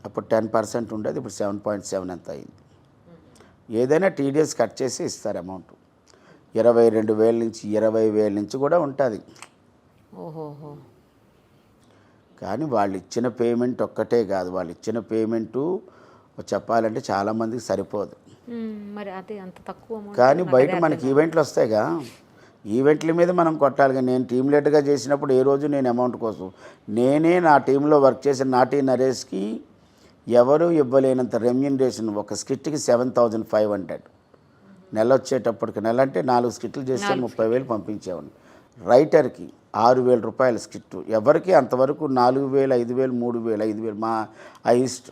అప్పుడు 10% ఉండేది, ఇప్పుడు 7.7 ఎంత అయింది. ఏదైనా టీడీఎస్ కట్ చేసి ఇస్తారు అమౌంట్. 22,000 నుంచి 20,000 నుంచి కూడా ఉంటుంది. ఓహోహో. కానీ వాళ్ళు ఇచ్చిన పేమెంట్ ఒక్కటే కాదు, వాళ్ళు ఇచ్చిన పేమెంటు చెప్పాలంటే చాలామందికి సరిపోదు. మరి అదే అంత తక్కువ. కానీ బయట మనకి ఈవెంట్లు వస్తాయిగా, ఈవెంట్ల మీద మనం కొట్టాలి. కానీ నేను టీమ్ లీడర్గా చేసినప్పుడు ఏ రోజు నేను అమౌంట్ కోసం, నేనే నా టీంలో వర్క్ చేసిన నాటి నరేష్కి ఎవరు ఇవ్వలేనంత రెమ్యూనరేషన్. ఒక స్కిట్కి 7,500. నెల వచ్చేటప్పటికి, నెల అంటే 4 స్కిట్లు చేస్తే 30,000 పంపించేవాడిని. రైటర్కి ₹6,000 స్కిట్టు, ఎవరికి అంతవరకు 4,000, 5,000, 3,000, 5,000 మా హైయెస్ట్.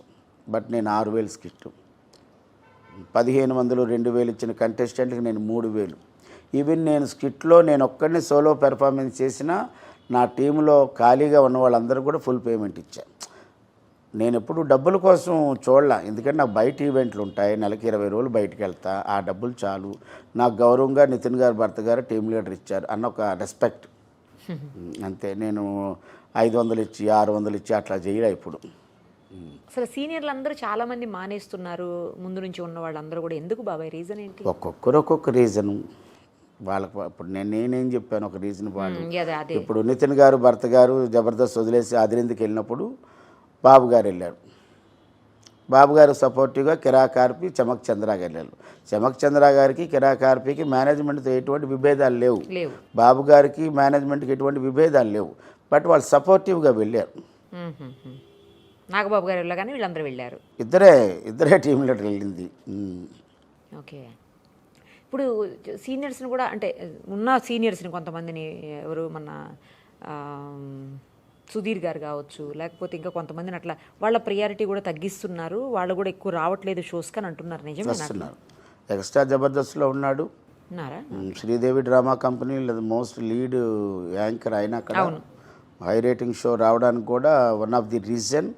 బట్ నేను 6,000 స్కిట్టు, 1,500, 2,000 ఇచ్చిన కంటెస్టెంట్కి నేను 3,000. ఈవెన్ నేను స్కిట్లో నేను ఒక్కడిని సోలో పెర్ఫార్మెన్స్ చేసినా నా టీంలో ఖాళీగా ఉన్న వాళ్ళందరూ కూడా ఫుల్ పేమెంట్ ఇచ్చాను. నేను ఎప్పుడు డబ్బుల కోసం చూడలా, ఎందుకంటే నాకు బయట ఈవెంట్లు ఉంటాయి, నెలకి 20 రోజులు బయటికి వెళ్తా, ఆ డబ్బులు చాలు. నాకు గౌరవంగా నితిన్ గారు భర్త గారు టీం లీడర్ ఇచ్చారు అన్న ఒక రెస్పెక్ట్ అంతే. నేను 500 ఇచ్చి 600 ఇచ్చి అట్లా చేయలే ఇప్పుడు. అసలు సీనియర్లు అందరూ చాలా మంది మానేస్తున్నారు, ముందు నుంచి ఉన్న వాళ్ళందరూ కూడా. ఎందుకు బాబాయ్, రీజన్ ఏంటి? ఒక్కొక్కరు ఒక్కొక్క రీజను వాళ్ళకు. ఇప్పుడు నేనేం చెప్పాను ఒక రీజన్ వాళ్ళు. ఇప్పుడు నితిన్ గారు భర్త గారు జబర్దస్త్ వదిలేసి అదిరిందుకు వెళ్ళినప్పుడు బాబు గారు వెళ్ళారు. బాబు గారు సపోర్టివ్గా కిరాకార్పి చమక్ చంద్ర గారు వెళ్ళారు. చమక్ చంద్ర గారికి కిరాకార్పికి మేనేజ్మెంట్తో ఎటువంటి విభేదాలు లేవు, బాబు గారికి మేనేజ్మెంట్కి ఎటువంటి విభేదాలు లేవు. బట్ వాళ్ళు సపోర్టివ్గా వెళ్ళారు. నాగబాబు గారు వెళ్ళగానే వీళ్ళందరూ వెళ్ళారు. ఇద్దరే టీం లీడర్ వెళ్ళింది. ఓకే. ఇప్పుడు సీనియర్స్ని కూడా అంటే ఉన్న సీనియర్స్ని కొంతమందిని ఎవరు మన సుధీర్ గారు కావచ్చు, లేకపోతే ఇంకా కొంతమందిని అట్లా వాళ్ళ ప్రియారిటీ కూడా తగ్గిస్తున్నారు, వాళ్ళు కూడా ఎక్కువ రావట్లేదు షోస్కి అని అంటున్నారు. నిజమే? వస్తున్నారు. ఎక్స్ట్రా జబర్దస్త్లో ఉన్నాడు. ఉన్నారా? Sridevi drama company most lead anchor అయినా అక్కడ హై రేటింగ్ షో రావడానికి కూడా one of the reason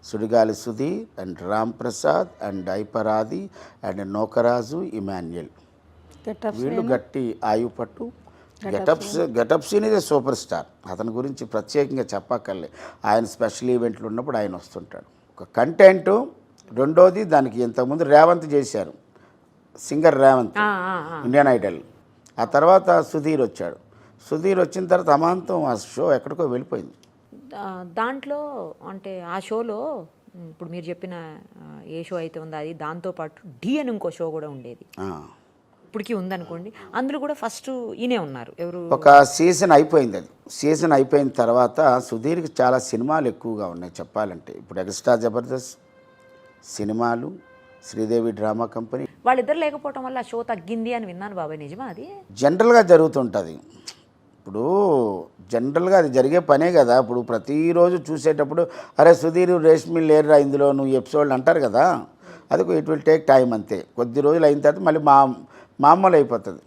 Sudigali Sudheer and Ram Prasad and ఐపరాది అండ్ నోకరాజు ఇమాన్యుయల్. వీళ్ళు గట్టి ఆయు పట్టు. Getup Seenu is super star. అతని గురించి ప్రత్యేకంగా చెప్పక్కర్లే. ఆయన స్పెషల్ ఈవెంట్లు ఉన్నప్పుడు ఆయన వస్తుంటాడు. ఒక కంటెంట్. రెండోది దానికి ఇంతకుముందు రేవంత్ చేశారు, సింగర్ రేవంత్, ఇండియన్ ఐడల్. ఆ తర్వాత సుధీర్ వచ్చాడు. సుధీర్ వచ్చిన తర్వాత అమాంతం ఆ షో ఎక్కడికో వెళ్ళిపోయింది. దాంట్లో అంటే ఆ షోలో ఇప్పుడు మీరు చెప్పిన ఏ షో అయితే ఉందో అది, దాంతోపాటు డి అని ఇంకో షో కూడా ఉండేది, ఇప్పటికీ ఉందనుకోండి. అందులో కూడా ఫస్ట్ ఈయనే ఉన్నారు. ఎవరు? ఒక సీజన్ అయిపోయింది. అది సీజన్ అయిపోయిన తర్వాత సుధీర్కి చాలా సినిమాలు ఎక్కువగా ఉన్నాయి చెప్పాలంటే. ఇప్పుడు ఎక్స్ట్రా జబర్దస్త్, సినిమాలు, శ్రీదేవి డ్రామా కంపెనీ. వాళ్ళిద్దరు లేకపోవటం వల్ల ఆ షో తగ్గింది అని విన్నాను బాబాయ్. నిజమా అది? జనరల్గా జరుగుతుంటుంది. ఇప్పుడు జనరల్గా అది జరిగే పనే కదా. ఇప్పుడు ప్రతిరోజు చూసేటప్పుడు అరే సుధీర్ రేష్మి లేరురా ఇందులో నువ్వు ఎపిసోడ్లు అంటారు కదా. అది ఇట్ విల్ టేక్ టైం అంతే. కొద్ది రోజులు అయిన తర్వాత మళ్ళీ మామూలు అయిపోతుంది.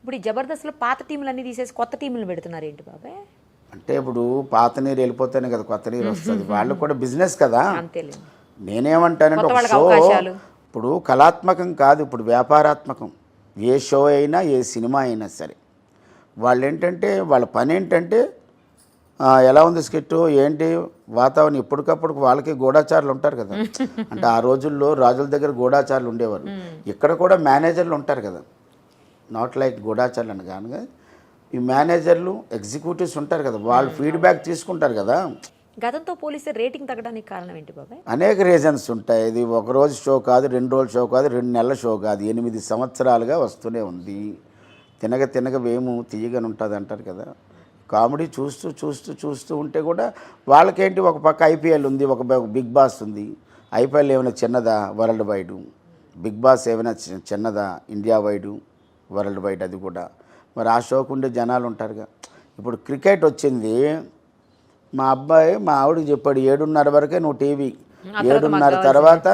ఇప్పుడు ఈ జబర్దస్త్లో పాత టీంలన్నీ తీసేసి కొత్త టీంలు పెడుతున్నారు ఏంటి బాబాయ్? అంటే ఇప్పుడు పాత నీరు వెళ్ళిపోతేనే కదా కొత్త నీరు వస్తుంది. వాళ్ళు కూడా బిజినెస్ కదా. అంతేలే. నేనేమంటానంటే ఒక షో ఇప్పుడు కళాత్మకం కాదు, ఇప్పుడు వ్యాపారాత్మకం. ఏ షో అయినా ఏ సినిమా అయినా సరే వాళ్ళు ఏంటంటే వాళ్ళ పని ఏంటంటే ఎలా ఉంది స్కిట్ ఏంటి వాతావరణం. ఎప్పటికప్పుడు వాళ్ళకి గూఢాచారులు ఉంటారు కదా. అంటే ఆ రోజుల్లో రాజుల దగ్గర గూఢాచారులు ఉండేవారు. ఇక్కడ కూడా మేనేజర్లు ఉంటారు కదా. నాట్ లైక్ గూఢాచారులు అని కానీ ఈ మేనేజర్లు ఎగ్జిక్యూటివ్స్ ఉంటారు కదా, వాళ్ళు ఫీడ్బ్యాక్ తీసుకుంటారు కదా. గతంతో పోలిస్తే రేటింగ్ తగ్గడానికి కారణం ఏంటి బాబాయ్? అనేక రీజన్స్ ఉంటాయి. ఇది ఒకరోజు షో కాదు, 2 రోజుల షో కాదు, 2 నెలల షో కాదు, 8 సంవత్సరాలుగా వస్తూనే ఉంది. తినగ వేము తీయగని ఉంటుంది అంటారు కదా. కామెడీ చూస్తూ చూస్తూ చూస్తూ ఉంటే కూడా వాళ్ళకేంటి, ఒక పక్క ఐపీఎల్ ఉంది, ఒక బిగ్ బాస్ ఉంది. ఐపీఎల్ ఏమైనా చిన్నదా వరల్డ్ వైడు, బిగ్ బాస్ ఏమైనా చిన్నదా ఇండియా వైడు వరల్డ్ వైడ్, అది కూడా. మరి ఆ షోకు ఉండే జనాలు ఉంటారుగా. ఇప్పుడు క్రికెట్ వచ్చింది, మా అబ్బాయి మా ఆవిడకి చెప్పాడు 7:30 వరకే నువ్వు టీవీ, 7:30 తర్వాత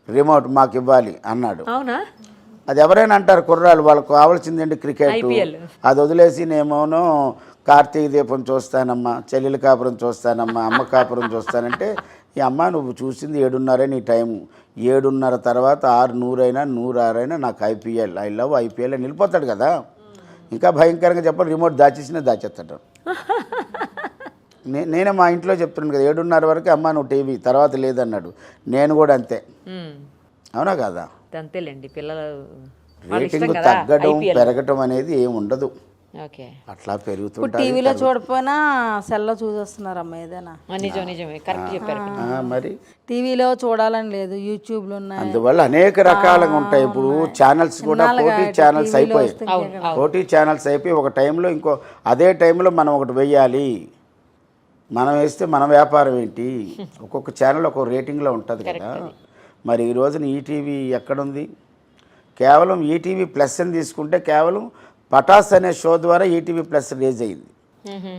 రిమోట్ మాకు ఇవ్వాలి అన్నాడు. అవునా? అది ఎవరైనా అంటారు కుర్రాళ్ళు, వాళ్ళకు కావాల్సింది ఏంటి క్రికెట్. అది వదిలేసి నేమోనో కార్తీక దీపం చూస్తానమ్మా, చెల్లెల కాపురం చూస్తానమ్మా, అమ్మ కాపురం చూస్తానంటే ఈ అమ్మ నువ్వు చూసింది 7:30 నీ టైము, 7:30 తర్వాత 6:100 106 నాకు ఐపీఎల్, ఐ లవ్ ఐపీఎల్ అని వెళ్ళిపోతాడు కదా. ఇంకా భయంకరంగా చెప్పాలి, రిమోట్ దాచేసినా దాచేస్తాడు. నేనే మా ఇంట్లో చెప్తున్నాను కదా 7:30 వరకు అమ్మ నువ్వు టీవీ తర్వాత లేదన్నాడు. నేను కూడా అంతే. అవునా కదా? అంతేలేండి. పిల్లలు రేటింగ్ తగ్గడం పెరగటం అనేది ఏమి ఉండదు. అట్లా పెరుగుతుంది. టీవీలో చూడపోయినా సెల్లో చూసేస్తున్నారు అమ్మ ఏదైనా. నిజమే, కరెక్ట్ చెప్పారు. మరి టీవీలో చూడాలని లేదు, యూట్యూబ్లో ఉన్నాయి. అందువల్ల అనేక రకాలుగా ఉంటాయి. ఇప్పుడు ఛానల్స్ కూడా పోటీ ఛానల్స్ అయిపోయాయి. పోటీ ఛానల్స్ అయిపోయి ఒక టైంలో ఇంకో అదే టైంలో మనం ఒకటి వెయ్యాలి, మనం వేస్తే మన వ్యాపారం ఏంటి. ఒక్కొక్క ఛానల్ ఒక్కొక్క రేటింగ్లో ఉంటుంది కదా. మరి ఈ రోజున ఈటీవీ ఎక్కడుంది? కేవలం ఈటీవీ ప్లస్ అని తీసుకుంటే కేవలం పటాస్ అనే షో ద్వారా ఈటీవీ ప్లస్ రిలీజ్ అయింది.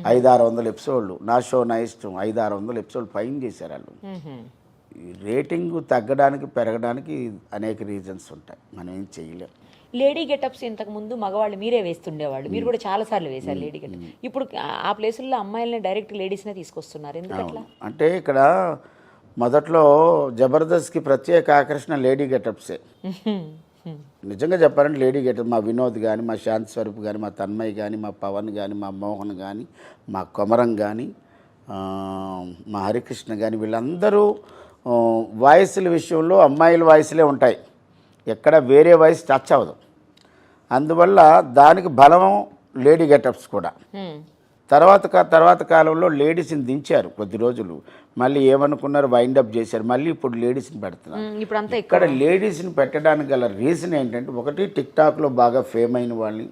500-600 ఎపిసోడ్లు. నా షో నా ఇష్టం 500-600 ఎపిసోడ్లు పైన చేశారు వాళ్ళు. ఈ రేటింగ్ తగ్గడానికి పెరగడానికి అనేక రీజన్స్ ఉంటాయి, మనం ఏం చేయలేం. లేడీ గెటప్స్ ఇంతకు ముందు మగవాళ్ళు మీరే వేస్తుండేవాళ్ళు, మీరు కూడా చాలా సార్లు వేశారు లేడీ గెటప్. ఇప్పుడు ఆ ప్లేసుల్లో అమ్మాయిలని డైరెక్ట్ లేడీస్నే తీసుకొస్తున్నారు, ఎందుకట్లా? అంటే ఇక్కడ మొదట్లో జబర్దస్త్కి ప్రత్యేక ఆకర్షణ లేడీ గెటప్సే. నిజంగా చెప్పాలంటే లేడీ గెటప్ మా వినోద్ కానీ, మా శాంతి స్వరూప్ కానీ, మా తన్మయ్ కానీ, మా పవన్ కానీ, మా మోహన్ కానీ, మా కొమరం కానీ, మా హరికృష్ణ కానీ, వీళ్ళందరూ వాయిస్ల విషయంలో అమ్మాయిల వాయిస్లే ఉంటాయి, ఎక్కడ వేరే వాయిస్ టచ్ అవ్వదు. అందువల్ల దానికి బలం లేడీ గెటప్స్ కూడా. తర్వాత కాలంలో లేడీస్ని దించారు కొద్ది రోజులు, మళ్ళీ ఏమనుకున్నారు వైండప్ చేశారు, మళ్ళీ ఇప్పుడు లేడీస్ని పెడుతున్నారు. ఇక్కడ లేడీస్ని పెట్టడానికి గల రీజన్ ఏంటంటే, ఒకటి టిక్టాక్లో బాగా ఫేమ్ అయిన వాళ్ళని,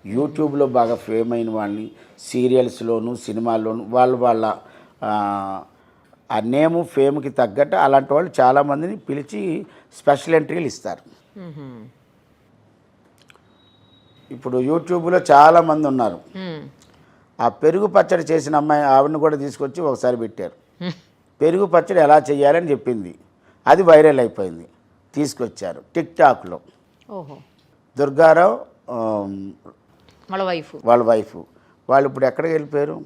యూట్యూబ్లో బాగా ఫేమ్ అయిన వాళ్ళని, సీరియల్స్లోను సినిమాల్లోను వాళ్ళ ఆ నేము ఫేమ్కి తగ్గట్టు అలాంటి వాళ్ళు చాలామందిని పిలిచి స్పెషల్ ఎంట్రీలు ఇస్తారు. ఇప్పుడు యూట్యూబ్లో చాలామంది ఉన్నారు. ఆ పెరుగు పచ్చడి చేసిన అమ్మాయి ఆవిడని కూడా తీసుకొచ్చి ఒకసారి పెట్టారు. పెరుగు పచ్చడి ఎలా చేయాలని చెప్పింది, అది వైరల్ అయిపోయింది. తీసుకొచ్చారు టిక్ టాక్లో. ఓహో, దుర్గారావు వాళ్ళ వైఫ్ వాళ్ళు ఇప్పుడు ఎక్కడికి వెళ్ళిపోయారు?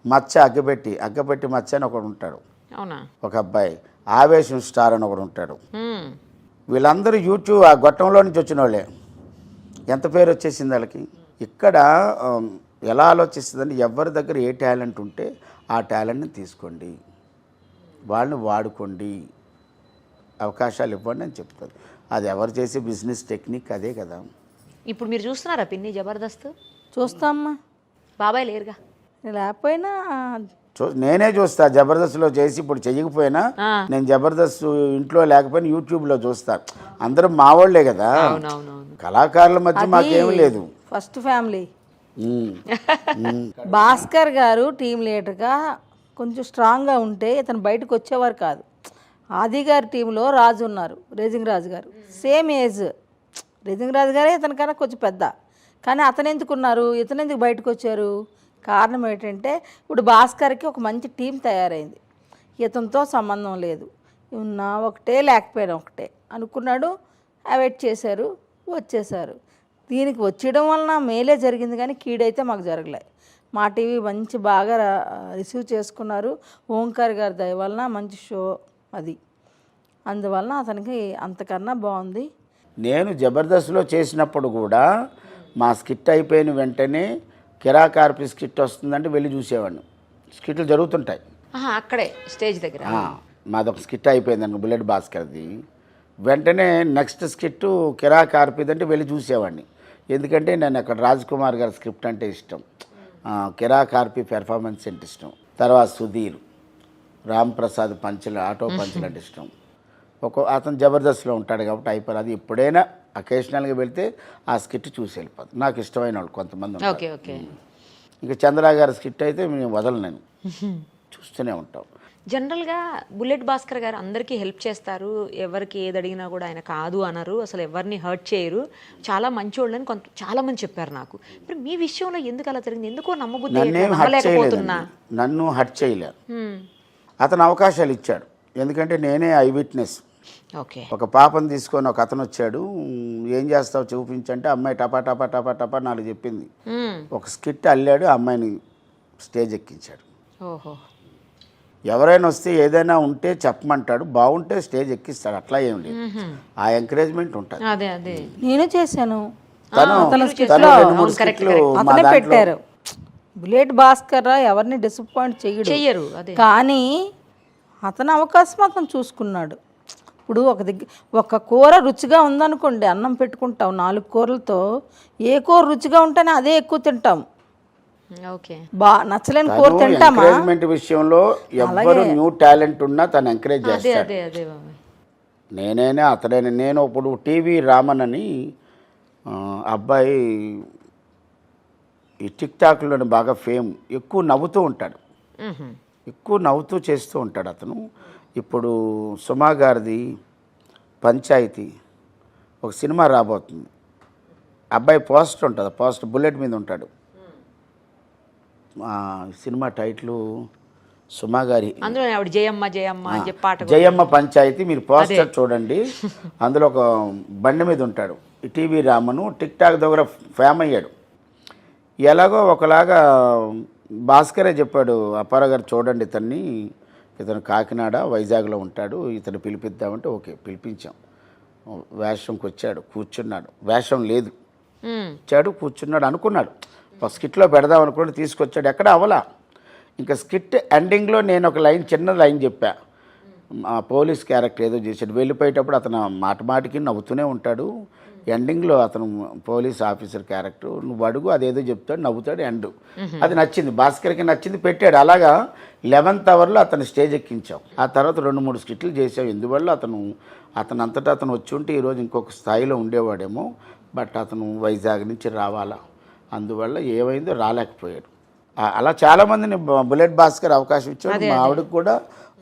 మచ్చ అగ్గపెట్టి మచ్చ అని ఒకడు ఉంటాడు, అవునా, ఒక అబ్బాయి. ఆవేశం స్టార్ అని ఒకడు ఉంటాడు. వీళ్ళందరూ యూట్యూబ్ ఆ గొట్టంలో నుంచి వచ్చిన వాళ్ళే. ఎంత పేరు వచ్చేసింది వాళ్ళకి. ఇక్కడ ఎలా ఆలోచిస్తుందంటే ఎవరి దగ్గర ఏ టాలెంట్ ఉంటే ఆ టాలెంట్ని తీసుకోండి, వాళ్ళని వాడుకోండి, అవకాశాలు ఇవ్వండి అని చెప్తుంది. అది ఎవరు చేసే బిజినెస్ టెక్నిక్ అదే కదా. ఇప్పుడు మీరు చూస్తున్నారా పిన్ని జబర్దస్త్? చూస్తామ్మా. బాబాయ్ లేరుగా. లేకపోయినా నేనే చూస్తా. జబర్దస్త్లో చేసి ఇప్పుడు చెయ్యకపోయినా నేను జబర్దస్త్ ఇంట్లో లేకపోయినా యూట్యూబ్లో చూస్తా. అందరూ మా వాళ్ళే కదా, కళాకారుల మధ్య మాకేమీ లేదు. First family. భాస్కర్ గారు టీం లీడర్గా కొంచెం స్ట్రాంగ్గా ఉంటే ఇతను బయటకు వచ్చేవారు కాదు. ఆది గారి టీంలో రాజు ఉన్నారు, రేజింగ్ రాజు గారు, సేమ్ ఏజ్. రేజింగ్ రాజు గారే ఇతనికన్నా కొంచెం పెద్ద, కానీ అతను ఎందుకున్నారు, ఇతను ఎందుకు బయటకు వచ్చారు? కారణం ఏంటంటే ఇప్పుడు భాస్కర్కి ఒక మంచి టీం తయారైంది, ఇతనితో సంబంధం లేదు, ఉన్నా ఒకటే లేకపోయినా ఒకటే అనుకున్నాడు. అవాయిడ్ చేశారు, వచ్చేసారు. దీనికి వచ్చేయడం వలన మేలే జరిగింది కానీ కీడైతే మాకు జరగలే. మా టీవీ మంచి బాగా రిసీవ్ చేసుకున్నారు. ఓంకార్ గారి దయ వలన మంచి షో అది, అందువలన అతనికి అంతకన్నా బాగుంది. నేను జబర్దస్త్లో చేసినప్పుడు కూడా మా స్కిట్ అయిపోయిన వెంటనే కిరాకార్పి స్కిట్ వస్తుందంటే వెళ్ళి చూసేవాడిని. స్కిట్లు జరుగుతుంటాయి అక్కడే స్టేజ్ దగ్గర. మాదొక స్కిట్ అయిపోయిందండి బుల్లెట్ భాస్కర్ది, వెంటనే నెక్స్ట్ స్కిట్ కిరాకార్పిదంటే వెళ్ళి చూసేవాడిని. ఎందుకంటే నేను అక్కడ రాజ్ కుమార్ గారి స్క్రిప్ట్ అంటే ఇష్టం, కిరాకార్పి పెర్ఫార్మెన్స్ అంటే ఇష్టం. తర్వాత సుధీర్, రామ్ ప్రసాద్ పంచులు, ఆటో పంచులు అంటే ఇష్టం. అతను జబర్దస్త్లో ఉంటాడు కాబట్టి అయిపోయి అది ఎప్పుడైనా అకేషనల్గా వెళ్తే ఆ స్కిట్ చూసి వెళ్ళిపోతుంది. నాకు ఇష్టమైన వాళ్ళు కొంతమంది ఉంటారు. ఇంకా చంద్ర గారి స్కిట్ అయితే మేము వదలను, నేను చూస్తూనే ఉంటాం. జనరల్గా బుల్లెట్ భాస్కర్ గారు అందరికీ హెల్ప్ చేస్తారు, ఎవరికి ఏది అడిగినా కూడా ఆయన కాదు అనరు, అసలు ఎవరిని హర్ట్ చేయరు, చాలా మంచోళ్ళని చాలామంది చెప్పారు నాకు. ఇప్పుడు మీ విషయంలో ఎందుకు అలా జరిగింది? ఎందుకో నమ్మలేకపోతున్నా. నన్ను హర్ట్ చేయలేరు, అతను అవకాశాలు ఇచ్చాడు. ఎందుకంటే నేనే ఐ విట్నెస్. ఒక పాపను తీసుకొని ఒక అతను వచ్చాడు, ఏం చేస్తావు చూపించంటే అమ్మాయి టపా టపా టపా టపా నాకు చెప్పింది. ఒక స్కిట్ అల్లాడు, ఆ అమ్మాయిని స్టేజ్ ఎక్కించాడు. ఎవరైనా వస్తే ఏదైనా ఉంటే చెప్పమంటాడు, బాగుంటే స్టేజ్ ఎక్కిస్తాడు, అట్లా ఏం లేదు. ఆ ఎంకరేజ్మెంట్ ఉంటుంది. నేను చేశాను, అతనే పెట్టారు. బుల్లెట్ భాస్కర్ ఎవరిని డిసప్పాయింట్ చెయ్యరు, కానీ అతను అవకాశం అతను చూసుకున్నాడు. ఇప్పుడు ఒక కూర రుచిగా ఉందనుకోండి, అన్నం పెట్టుకుంటాం 4 కూరలతో, ఏ కూర రుచిగా ఉంటేనే అదే ఎక్కువ తింటాం. నచ్చలేని కూర తింటామా? ఎంకరేజ్మెంట్ విషయంలో ఎవరు న్యూ టాలెంట్ ఉన్నా తను ఎంకరేజ్ చేస్తాడు. నేనైనా అతడైనా. నేను ఇప్పుడు టీవీ రామన్ అని అబ్బాయి ఈ టిక్ టాక్లో బాగా ఫేమ్, ఎక్కువ నవ్వుతూ ఉంటాడు, ఎక్కువ నవ్వుతూ చేస్తూ ఉంటాడు అతను. ఇప్పుడు సుమా గారిది పంచాయతీ ఒక సినిమా రాబోతుంది. అబ్బాయి పోస్టర్ ఉంటుంది, పోస్టర్ బుల్లెట్ మీద ఉంటాడు. సినిమా టైటిల్ సుమా గారి జయమ్మ పంచాయతీ. మీరు పోస్టర్ చూడండి, అందులో ఒక బండి మీద ఉంటాడు. టీవీ రామను టిక్ టాక్ దగ్గర ఫేమ్ అయ్యాడు. ఎలాగో ఒకలాగా భాస్కరే చెప్పాడు, అప్పారావు గారు చూడండి ఇతన్ని, ఇతను కాకినాడ వైజాగ్లో ఉంటాడు, ఇతను పిలిపిద్దామంటే ఓకే పిలిపించాం. వేషంకి వచ్చాడు, కూర్చున్నాడు, వేషం లేదు, వచ్చాడు కూర్చున్నాడు. అనుకున్నాడు ఒక స్కిట్లో పెడదాం అనుకున్నాడు, తీసుకొచ్చాడు, ఎక్కడ అవలా. ఇంకా స్కిట్ ఎండింగ్లో నేను ఒక చిన్న లైన్ చెప్పా, పోలీస్ క్యారెక్టర్ ఏదో చేశాడు. వెళ్ళిపోయేటప్పుడు అతను మాటికి నవ్వుతూనే ఉంటాడు, ఎండింగ్లో అతను పోలీస్ ఆఫీసర్ క్యారెక్టర్, నువ్వు అడుగు అదేదో చెప్తాడు, నవ్వుతాడు, ఎండ్. అది నచ్చింది భాస్కర్కి, నచ్చింది, పెట్టాడు. అలాగా 11th అవర్లో అతను స్టేజ్ ఎక్కించాం. ఆ తర్వాత 2-3 స్కిట్లు చేసాం. ఎందువల్ల అతను అంతటా అతను వచ్చి ఉంటే ఈరోజు ఇంకొక స్థాయిలో ఉండేవాడేమో. బట్ అతను వైజాగ్ నుంచి రావాలా, అందువల్ల ఏమైందో రాలేకపోయాడు. అలా చాలామందిని బుల్లెట్ భాస్కర్ అవకాశం ఇచ్చాడు. మా ఆవిడకి కూడా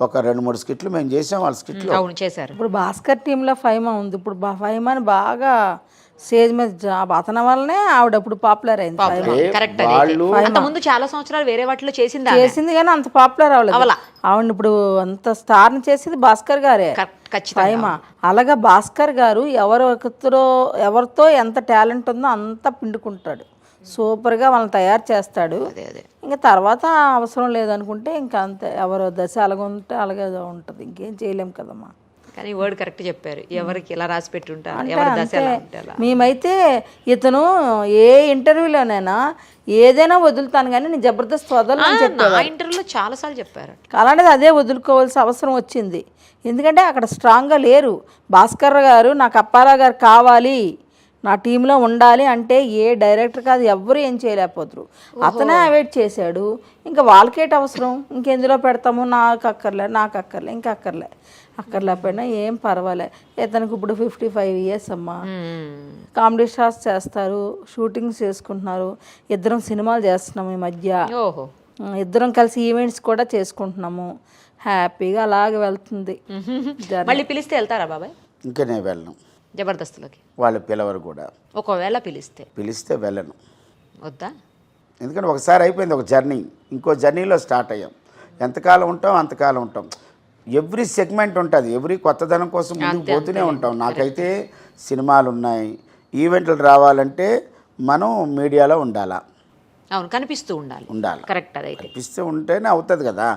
ఒక 2-3 స్కిట్లు మేము చేసాం వాళ్ళ స్కిట్లు. అవును చేశారు. ఇప్పుడు భాస్కర్ టీంలో ఫైమా ఉంది. ఇప్పుడు ఫైమాని బాగా స్టేజ్ మీద జాబ్ అతని వల్లనే ఆవిడ ఇప్పుడు పాపులర్ అయింది. ఫైమా కరెక్ట్. వాళ్ళు అంత ముందు చాలా సంవత్సరాలు వేరే వాటిలో చేసింది చేసింది కానీ అంత పాపులర్ అవ్వలేదు. ఆవిడ ఇప్పుడు అంత స్టార్ని చేసింది భాస్కర్ గారే ఫైమా. అలాగా భాస్కర్ గారు ఎవరితో ఎంత టాలెంట్ ఉందో అంత పిండుకుంటాడు, సూపర్గా వాళ్ళని తయారు చేస్తాడు. ఇంకా తర్వాత అవసరం లేదనుకుంటే ఇంకా అంతే, ఎవరో దశ అలాగ ఉంటే అలాగే ఉంటుంది, ఇంకేం చేయలేం కదమ్మా. కానీ వర్డ్ కరెక్ట్ చెప్పారు, ఎవరికి ఎలా రాసి పెట్టి ఉంటారు, ఎవరి దశ ఎలా ఉంటే అలా. మేమైతే ఇతను ఏ ఇంటర్వ్యూలోనైనా ఏదైనా వదులుతాను కానీ నేను జబర్దస్త్ వదలని చెప్పాను. నా ఇంటర్వ్యూలో చాలాసార్లు చెప్పారు. అలాంటిది అదే వదులుకోవాల్సిన అవసరం వచ్చింది. ఎందుకంటే అక్కడ స్ట్రాంగ్గా లేరు. భాస్కర్ గారు నాకు అప్పారావు గారు కావాలి, నా టీంలో ఉండాలి అంటే ఏ డైరెక్టర్ కాదు ఎవ్వరు ఏం చేయలేకపోతురు. అతనే అవాయిడ్ చేశాడు. ఇంకా వాళ్ళకేటి అవసరం, ఇంకెందులో పెడతాము, నాకు అక్కర్లే ఇంకా అక్కర్లేకపోయినా ఏం పర్వాలే. ఇతనికి ఇప్పుడు 55 years అమ్మా. కామెడీ స్టార్స్ చేస్తారు, షూటింగ్స్ చేసుకుంటున్నారు, ఇద్దరం సినిమాలు చేస్తున్నాము ఈ మధ్య, ఇద్దరం కలిసి ఈవెంట్స్ కూడా చేసుకుంటున్నాము. హ్యాపీగా అలాగే వెళ్తుంది. మళ్ళీ పిలిస్తే వెళ్తారా బాబాయ్? ఇంకా నేను వెళ్ళను జబర్దస్త్లోకి. వాళ్ళు పిలవరు కూడా. ఒకవేళ పిలిస్తే వెళ్ళను. వద్దా? ఎందుకంటే ఒకసారి అయిపోయింది ఒక జర్నీ, ఇంకో జర్నీలో స్టార్ట్ అయ్యాం. ఎంతకాలం ఉంటాం అంతకాలం ఉంటాం. ఎవ్రీ సెగ్మెంట్ ఉంటుంది, ఎవ్రీ కొత్తదనం కోసం ముందుకు పోతూనే ఉంటాం. నాకైతే సినిమాలు ఉన్నాయి, ఈవెంట్లు రావాలంటే మనం మీడియాలో ఉండాలా. అవును, కనిపిస్తూ ఉండాలి. కరెక్ట్. అదైతే కనిపిస్తూ ఉంటేనే అవుతుంది కదా.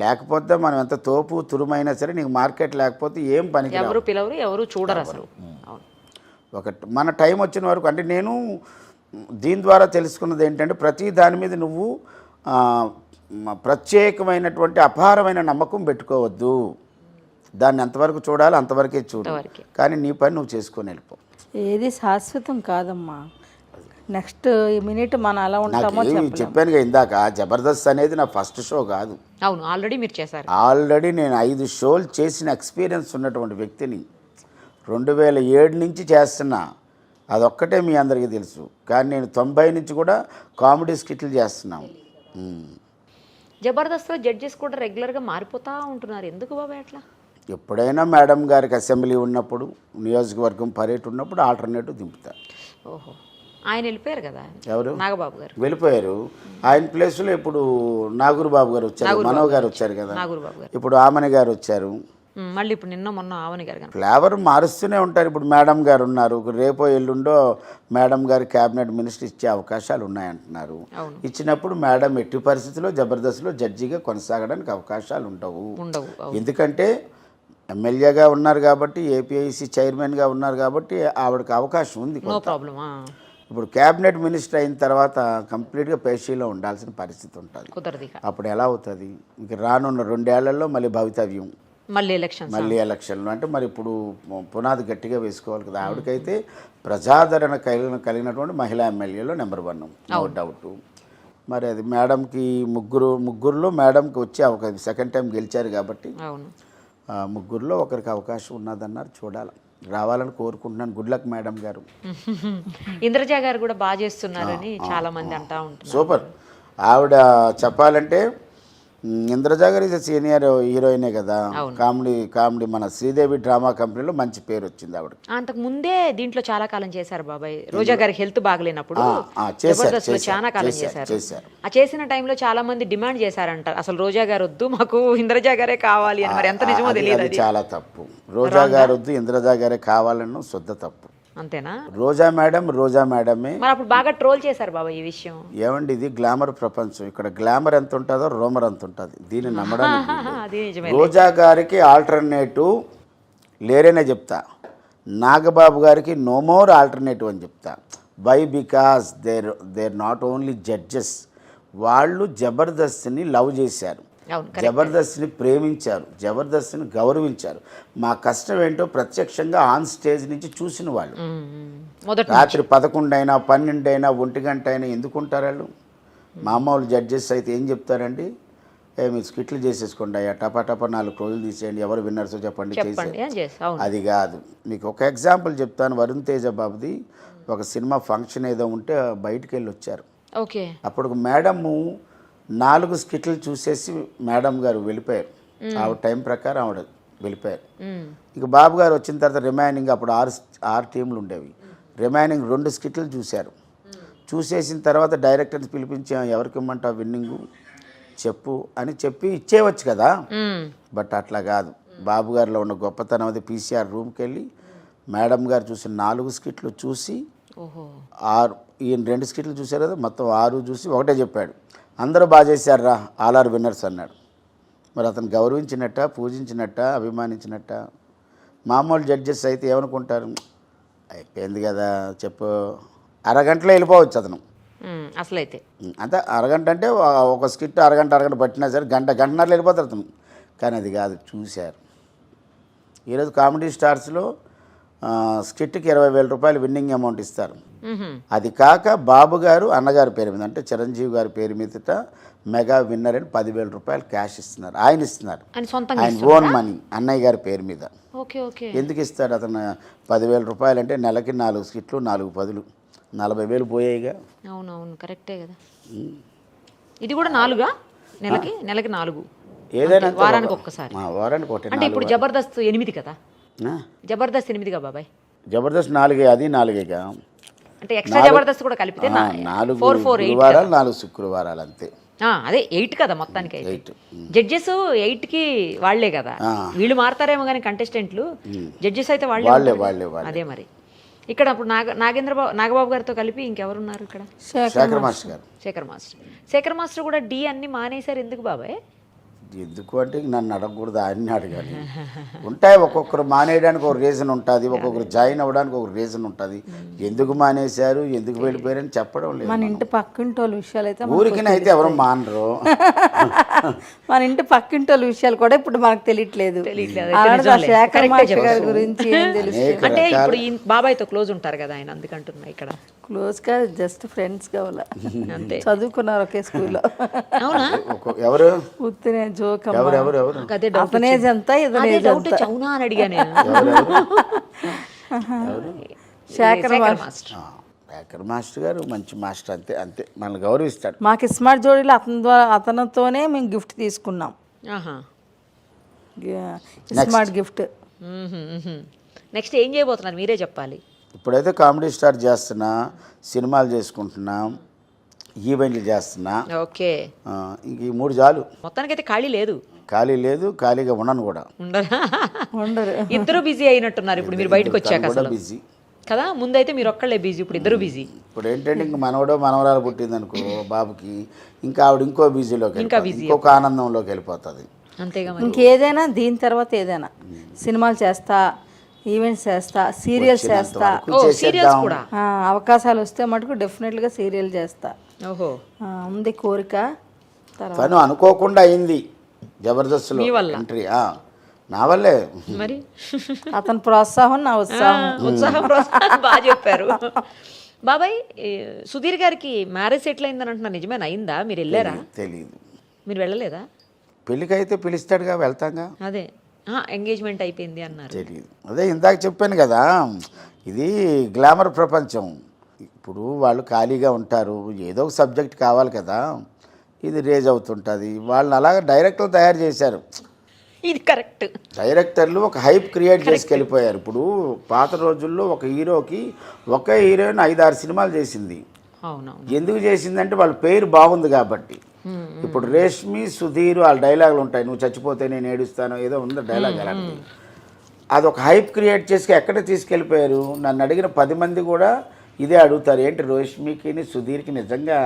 లేకపోతే మనం ఎంత తోపు తురుమైనా సరే నీకు మార్కెట్ లేకపోతే ఏం పనికి ఎవరు పిలవరు, ఎవరు చూడరు అసలు. మన టైం వచ్చిన వరకు అంటే నేను దీని ద్వారా తెలుసుకున్నది ఏంటంటే ప్రతి దాని మీద నువ్వు ప్రత్యేకమైనటువంటి అపారమైన నమ్మకం పెట్టుకోవద్దు. దాన్ని ఎంతవరకు చూడాలో అంతవరకే చూడు, కానీ నీ పని నువ్వు చేసుకొని వెళ్ళిపో. ఏది శాశ్వతం కాదమ్మా. నెక్స్ట్ మినిట్ మనం అలా ఉంటామో చెప్పాను ఇందాక, జబర్దస్త్ అనేది నా ఫస్ట్ షో కాదు. అవును, ఆల్రెడీ మీరు చేశారు. ఆల్రెడీ నేను 5 షోలు చేసిన ఎక్స్పీరియన్స్ ఉన్నటువంటి వ్యక్తిని. 2007 నుంచి చేస్తున్నా, అదొక్కటే మీ అందరికీ తెలుసు. కానీ నేను 90 నుంచి కూడా కామెడీ స్కిట్లు చేస్తున్నాను. జబర్దస్త్లో జడ్జెస్ కూడా రెగ్యులర్గా మారిపోతూ ఉంటున్నారు, ఎందుకు బాబాయ్ అట్లా? ఎప్పుడైనా మేడం గారికి అసెంబ్లీ ఉన్నప్పుడు, నియోజకవర్గం పర్యటన ఉన్నప్పుడు ఆల్టర్నేటివ్ దింపుతారు. ఓహో, ఆయన వెళ్ళిపోయారు కదా. ఎవరు? నాగబాబు గారు వెళ్ళిపోయారు. ఆయన ప్లేస్లో ఇప్పుడు నాగూర్ బాబు గారు వచ్చారు, మనోజ్ గారు వచ్చారు కదా. ఇప్పుడు ఆమని గారు వచ్చారు. మళ్ళీ ఇప్పుడు మొన్న ఆవని గారు ఫ్లేవర్ మారుస్తూనే ఉంటారు. ఇప్పుడు మేడం గారు ఉన్నారు, రేపో ఎల్లుండో మేడం గారు క్యాబినెట్ మినిస్టర్ ఇచ్చే అవకాశాలు ఉన్నాయంటున్నారు. ఇచ్చినప్పుడు మేడం ఎట్టి పరిస్థితుల్లో జబర్దస్త్లో జడ్జిగా కొనసాగడానికి అవకాశాలు ఉండవు. ఎందుకంటే ఎమ్మెల్యేగా ఉన్నారు కాబట్టి, ఏపీఐసి చైర్మన్గా ఉన్నారు కాబట్టి ఆవిడకి అవకాశం ఉంది. ఇప్పుడు క్యాబినెట్ మినిస్టర్ అయిన తర్వాత కంప్లీట్గా పేషీలో ఉండాల్సిన పరిస్థితి ఉంటుంది. అప్పుడు ఎలా అవుతుంది? ఇంక రానున్న 2 ఏళ్లలో మళ్ళీ భవితవ్యం, మళ్ళీ ఎలక్షన్లు అంటే మరి ఇప్పుడు పునాది గట్టిగా వేసుకోవాలి కదా. ఆవిడకైతే ప్రజాదరణ కలిగినటువంటి మహిళా ఎమ్మెల్యేలో నెంబర్ 1, నో డౌట్. మరి అది మేడంకి ముగ్గురులో మేడంకి వచ్చే అవకాశం, సెకండ్ టైం గెలిచారు కాబట్టి ముగ్గురులో ఒకరికి అవకాశం ఉన్నదన్నారు. చూడాలి, రావాలని కోరుకుంటున్నాను. గుడ్ లక్ మేడం గారు. ఇంద్రజ గారు కూడా బాగా చేస్తున్నారని చాలా మంది అంటా ఉంటారు. సూపర్. ఆవిడ చెప్పాలంటే ఇంద్రజ గారు ఇస్ సీనియర్ హీరోయినే కదా. కామెడీ మన శ్రీదేవి డ్రామా కంపెనీలో మంచి పేరు వచ్చింది ఆవిడ. అంతకు ముందే దీంట్లో చాలా కాలం చేశారు బాబాయ్. రోజా గారికి హెల్త్ బాగలేనప్పుడు చాలా కాలం చేశారు. ఆ చేసిన టైంలో చాలా మంది డిమాండ్ చేశారంట, అసలు రోజా గారు వద్దు, మాకు ఇంద్రజ గారే కావాలి అని. మరి ఎంత నిజమో తెలియదు. చాలా తప్పు. రోజా గారు వద్దు, ఇంద్రజ గారే కావాలన్న శుద్ధ తప్పు. అంతేనా? రోజా మేడమే. మరి అప్పుడు బాగా ట్రోల్ చేశారు బాబా ఈ విషయం. ఏమండి, ఇది గ్లామర్ ప్రపంచం. ఇక్కడ గ్లామర్ ఎంత ఉంటుందో రోమర్ ఎంత ఉంటుంది. దీన్ని నమ్మడానికి రోజా గారికి ఆల్టర్నేటివ్ లేరనే చెప్తా. నాగబాబు గారికి నో మోర్ ఆల్టర్నేటివ్ అని చెప్తా. Why? Because they're not only judges, వాళ్ళు జబర్దస్త్ని లవ్ చేశారు, జబర్దస్త్ని ప్రేమించారు, జబర్దస్త్ని గౌరవించారు. మా కష్టం ఏంటో ప్రత్యక్షంగా ఆన్ స్టేజ్ నుంచి చూసిన వాళ్ళు. రాత్రి 11 అయినా 12 అయినా 1 గంట అయినా ఎందుకుంటారు వాళ్ళు? మామూలు జడ్జెస్ అయితే ఏం చెప్తారండి, మీరు స్కిట్లు చేసేసుకోండి అయ్యా, టపా 4 రోజులు తీసేయండి, ఎవరు విన్నర్సో చెప్పండి, అది కాదు. మీకు ఒక ఎగ్జాంపుల్ చెప్తాను. వరుణ్ తేజ బాబుది ఒక సినిమా ఫంక్షన్ ఏదో ఉంటే బయటికి వెళ్ళి వచ్చారు. అప్పుడు మేడము 4 స్కిట్లు చూసేసి మేడం గారు వెళ్ళిపోయారు. ఆవిడ టైం ప్రకారం ఆవిడ వెళ్ళిపోయారు. ఇక బాబు గారు వచ్చిన తర్వాత రిమైనింగ్ అప్పుడు 6 టీంలు ఉండేవి. రిమైనింగ్ 2 స్కిట్లు చూశారు. చూసేసిన తర్వాత డైరెక్టర్ని పిలిపించి ఎవరికి ఇమ్మంటావు విన్నింగు చెప్పు అని చెప్పి ఇచ్చేయవచ్చు కదా. బట్ అట్లా కాదు. బాబు గారిలో ఉన్న గొప్పతనం అది. పీసీఆర్ రూమ్కి వెళ్ళి మేడం గారు చూసిన 4 స్కిట్లు చూసి 6 ఈయన 2 స్కిట్లు చూశారు కదా, మొత్తం 6 చూసి ఒకటే చెప్పాడు, అందరూ బాగా చేశారా, ఆల్ ఆర్ విన్నర్స్ అన్నాడు. మరి అతను గౌరవించినట్ట, పూజించినట్ట, అభిమానించినట్ట. మామూలు జడ్జెస్ అయితే ఏమనుకుంటారు, అయిపోయింది కదా చెప్పు, అరగంటలో వెళ్ళిపోవచ్చు అతను అసలైతే. అంతే, అరగంట అంటే ఒక స్కిట్ అరగంట పట్టినా సరే గంటన్నరలో వెళ్ళిపోతారు అతను. కానీ అది కాదు, చూశారు. ఈరోజు కామెడీ స్టార్స్లో స్కిట్కి 20,000 రూపాయలు విన్నింగ్ అమౌంట్ ఇస్తారు. అది కాక బాబు గారు అన్నగారి పేరు మీద అంటే చిరంజీవి గారి పేరు మీదట మెగా విన్నర్ అని 10,000 రూపాయలు క్యాష్ ఇస్తున్నారు. ఆయన ఇస్తున్నారు, ఆయన ఓన్ మనీ అన్నయ్య గారి పేరు మీద. ఎందుకు ఇస్తాడు అతను 10,000 రూపాయలు అంటే నెలకి 4 స్కిట్లు 4 పదులు 40,000 పోయాయిగా. అవునవును, కరెక్టే కదా. ఇది కూడా 4 నెలకి 4 ఏదైనా వారానికి ఒక్కసారి. వారానికి ఒకటి. అంటే ఇప్పుడు జబర్దస్త్ 8 కదా, జబర్దస్త్ 8గా బాబాయ్. జబర్దస్త్ 4 అది 4గా, అంటే ఎక్స్ట్రా జబర్దస్త్ కూడా కలిపితే 4 గురువారాలు 4 శుక్రవారాలు అంతే. అదే 8 కదా మొత్తానికి. 8 జడ్జెస్ 8కి వాళ్లే కదా, వీళ్ళు మారుతారేమో కానీ కంటెస్టెంట్లు, జడ్జెస్ అయితే వాళ్ళే. అదే మరి ఇక్కడ అప్పుడు నాగబాబు గారితో కలిపి ఇంకెవరున్నారు ఇక్కడ? శేఖర్ మాస్టర్ గారు. శేఖర్ మాస్టర్ కూడా డి అన్ని మానేశారు. ఎందుకు బాబాయ్? ఎందుకు అంటే నన్ను అడగకూడదు, ఆయన్ని అడగాలి. ఉంటాయి, ఒక్కొక్కరు మానేయడానికి ఒక రీజన్ ఉంటుంది, ఒక్కొక్కరు జాయిన్ అవ్వడానికి ఒక రీజన్ ఉంటుంది. ఎందుకు మానేశారు, ఎందుకు వెళ్ళిపోయారని చెప్పడం లేదు. మన ఇంటి పక్కింటి వాళ్ళ విషయాలు అయితే ఊరికినైతే ఎవరు మానరు. మన ఇంటి పక్కింటి వాళ్ళ విషయాలు కూడా ఇప్పుడు మనకు తెలియట్లేదు. శేఖర్ మాస్టర్ గారి గురించి ఏం తెలుసు అంటే ఇప్పుడు బాబాయ్తో క్లోజ్ ఉంటారు కదా ఆయన, అందుకంటున్నా. ఇక్కడ క్లోజ్ గా జస్ట్ ఫ్రెండ్స్ కావాల, అంతే. చదువుకున్నారు ఒకే స్కూల్లో. అవునా? ఎవరు ఉత్తినే జోక్. ఎవరు అతనేజ్ ఎంత ఇతనేజ్ ఎంత అవునా అని అడిగా నేను. శేఖర్ మాస్టర్. శేఖర్ మాస్టర్ గారు మంచి మాస్టర్, అంతే అంతే, మనల్ని గౌరవిస్తాడు. మాకు స్మార్ట్ జోడీలో అతనితోనే మేము గిఫ్ట్ తీసుకున్నాం, స్మార్ట్ గిఫ్ట్. నెక్స్ట్ ఏం చేయబోతున్నారు మీరే చెప్పాలి. ఇప్పుడైతే కామెడీ స్టార్ చేస్తున్నా, సినిమాలు చేసుకుంటున్నాం, ఈవెంట్లు చేస్తున్నా. ఓకే, ఇంక ఈ 3 చాలు. మొత్తానికైతే ఖాళీ లేదు, ఖాళీగా ఉండను కూడా. ఉండరు, ఇద్దరు బిజీ అయినట్టున్నారు ఇప్పుడు మీరు బయటకు వచ్చాక. అసలు బిజీ కదా, ముందైతే మీరు ఒక్కళ్ళే బిజీ, ఇప్పుడు ఇద్దరు బిజీ. ఇప్పుడు ఏంటంటే ఇంక మనవరాలు పుట్టింది అనుకో బాబుకి, ఇంకా ఆవిడ ఇంకో బిజీలోకి, ఇంకొక ఆనందంలోకి వెళ్ళిపోతుంది. అంతేగా. ఇంకేదైనా దీని తర్వాత ఏదైనా సినిమాలు చేస్తా, ఈవెంట్స్ చేస్తా, సీరియల్స్ చేస్తా. అవకాశాలు వస్తే మటుకు డెఫినెట్గా సీరియల్ చేస్తా. ఉంది కోరిక. తను అనుకోకుండా అయింది జబర్దస్త్లో ఎంట్రీ, నా వల్లే. మరి అతని ప్రోత్సాహం, నా ఉత్సాహం. బాగా చెప్పారు బాబాయ్. సుధీర్ గారికి మ్యారేజ్ సెటిల్ అయిందని అంటున్నా, నిజమేనా? అయిందా? మీరు వెళ్ళారా? తెలియదు. మీరు వెళ్ళలేదా? పెళ్ళికైతే పిలుస్తాడుగా, వెళ్తాంగా. అదే ఎంగేజ్మెంట్ అయిపోయింది అన్నారు. తెలియదు. అదే ఇందాక చెప్పాను కదా, ఇది గ్లామర్ ప్రపంచం. ఇప్పుడు వాళ్ళు ఖాళీగా ఉంటారు, ఏదో ఒక సబ్జెక్ట్ కావాలి కదా, ఇది రేజ్ అవుతుంటుంది. వాళ్ళని అలాగే డైరెక్టర్లు తయారు చేశారు. ఇది కరెక్ట్. డైరెక్టర్లు ఒక హైప్ క్రియేట్ చేసుకెళ్ళిపోయారు. ఇప్పుడు పాత రోజుల్లో ఒక హీరోకి ఒకే హీరోయిన్ 5-6 సినిమాలు చేసింది. ఎందుకు చేసిందంటే వాళ్ళ పేరు బాగుంది కాబట్టి. ఇప్పుడు రేష్మి, సుధీర్ వాళ్ళ డైలాగులు ఉంటాయి, నువ్వు చచ్చిపోతే నేను ఏడుస్తాను, ఏదో ఉంది డైలాగ్. అలాంటిది అదొక హైప్ క్రియేట్ చేసి ఎక్కడ తీసుకెళ్ళిపోయారు. నన్ను అడిగిన 10 మంది కూడా ఇదే అడుగుతారు, ఏంటి రేష్మికి సుధీర్కి నిజంగా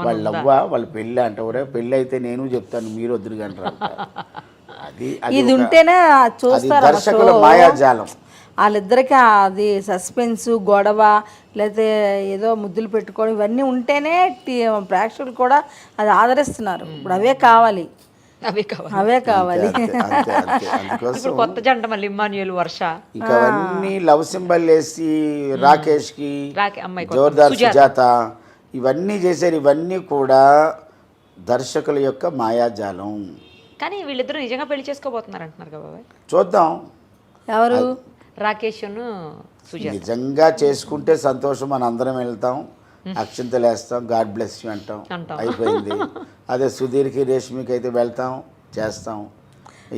వాళ్ళ అవ్వ వాళ్ళ పెళ్ళి అంటారు. పెళ్ళి అయితే నేను చెప్తాను, మీరు వద్దురుగా అంటారు. ఇది ఉంటేనే చూస్తారు దర్శకుల మాయాజాలం. వాళ్ళిద్దరికి అది సస్పెన్స్, గొడవ, లేకపోతే ఏదో ముద్దులు పెట్టుకోవడం, ఇవన్నీ ఉంటేనే ప్రేక్షకులు కూడా అది ఆదరిస్తున్నారు. ఇప్పుడు అవే కావాలి. ఇప్పుడు కొత్త జంట మళ్ళీ ఇమ్మాన్యుయల్, వర్ష, ఇంకా అవన్నీ లవ్ సింబల్ వేసి రాకేష్ కి జోర్దార్ సుజాత ఇవన్నీ చేశారు. ఇవన్నీ కూడా దర్శకుల యొక్క మాయాజాలం. కానీ వీళ్ళిద్దరూ నిజంగా పెళ్లి చేసుకోబోతున్నారు అంటున్నారు కదా బాబాయ్. చూద్దాం. ఎవరు? రాకేష్ సుజాత. నిజంగా చేసుకుంటే సంతోషం, మన అందరం వెళ్తాం. అక్షంతలు వేస్తాం, గాడ్ బ్లెస్ యూ అంటాం, అయిపోయింది. అదే సుధీర్కి రేష్మికి అయితే వెళ్తాం, చేస్తాం.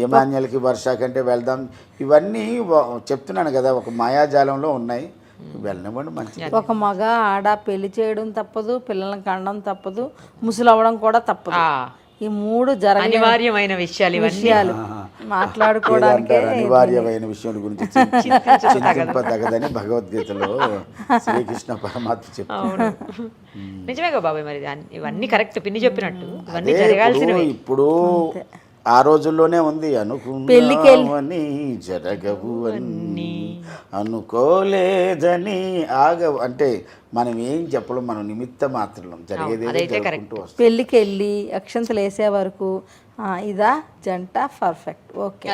ఇమాన్యుల్కి వర్షాకంటే వెళ్దాం. ఇవన్నీ చెప్తున్నాను కదా, ఒక మాయాజాలంలో ఉన్నాయి. వెళ్ళనివ్వండి, మంచిది. ఒక మగ ఆడ పెళ్లి చేయడం తప్పదు, పిల్లల్ని కండం తప్పదు, ముసలవ్వడం కూడా తప్పదు. ఈ మూడు అనివార్యమైన విషయాలు మాట్లాడుకోవడానికి అనివార్యమైన విషయం గురించి చింతింపదగదని భగవద్గీతలో శ్రీకృష్ణ పరమాత్మ చెప్తారు. నిజమేగా బాబాయ్, మరి ఇవన్నీ కరెక్ట్ పిన్ని చెప్పినట్టు ఇవన్నీ జరగాల్సినవి. ఇప్పుడు ఆ రోజుల్లోనే ఉంది, అనుకున్నామని జరగవు అన్నీ, అనుకోలేదని ఆగవు. అంటే మనం ఏం చెప్పడం, మనం నిమిత్త మాత్రం జరిగేది. పెళ్ళికి వెళ్ళి అక్షంతలు వేసే వరకు ఇదా జంట పర్ఫెక్ట్, ఓకే,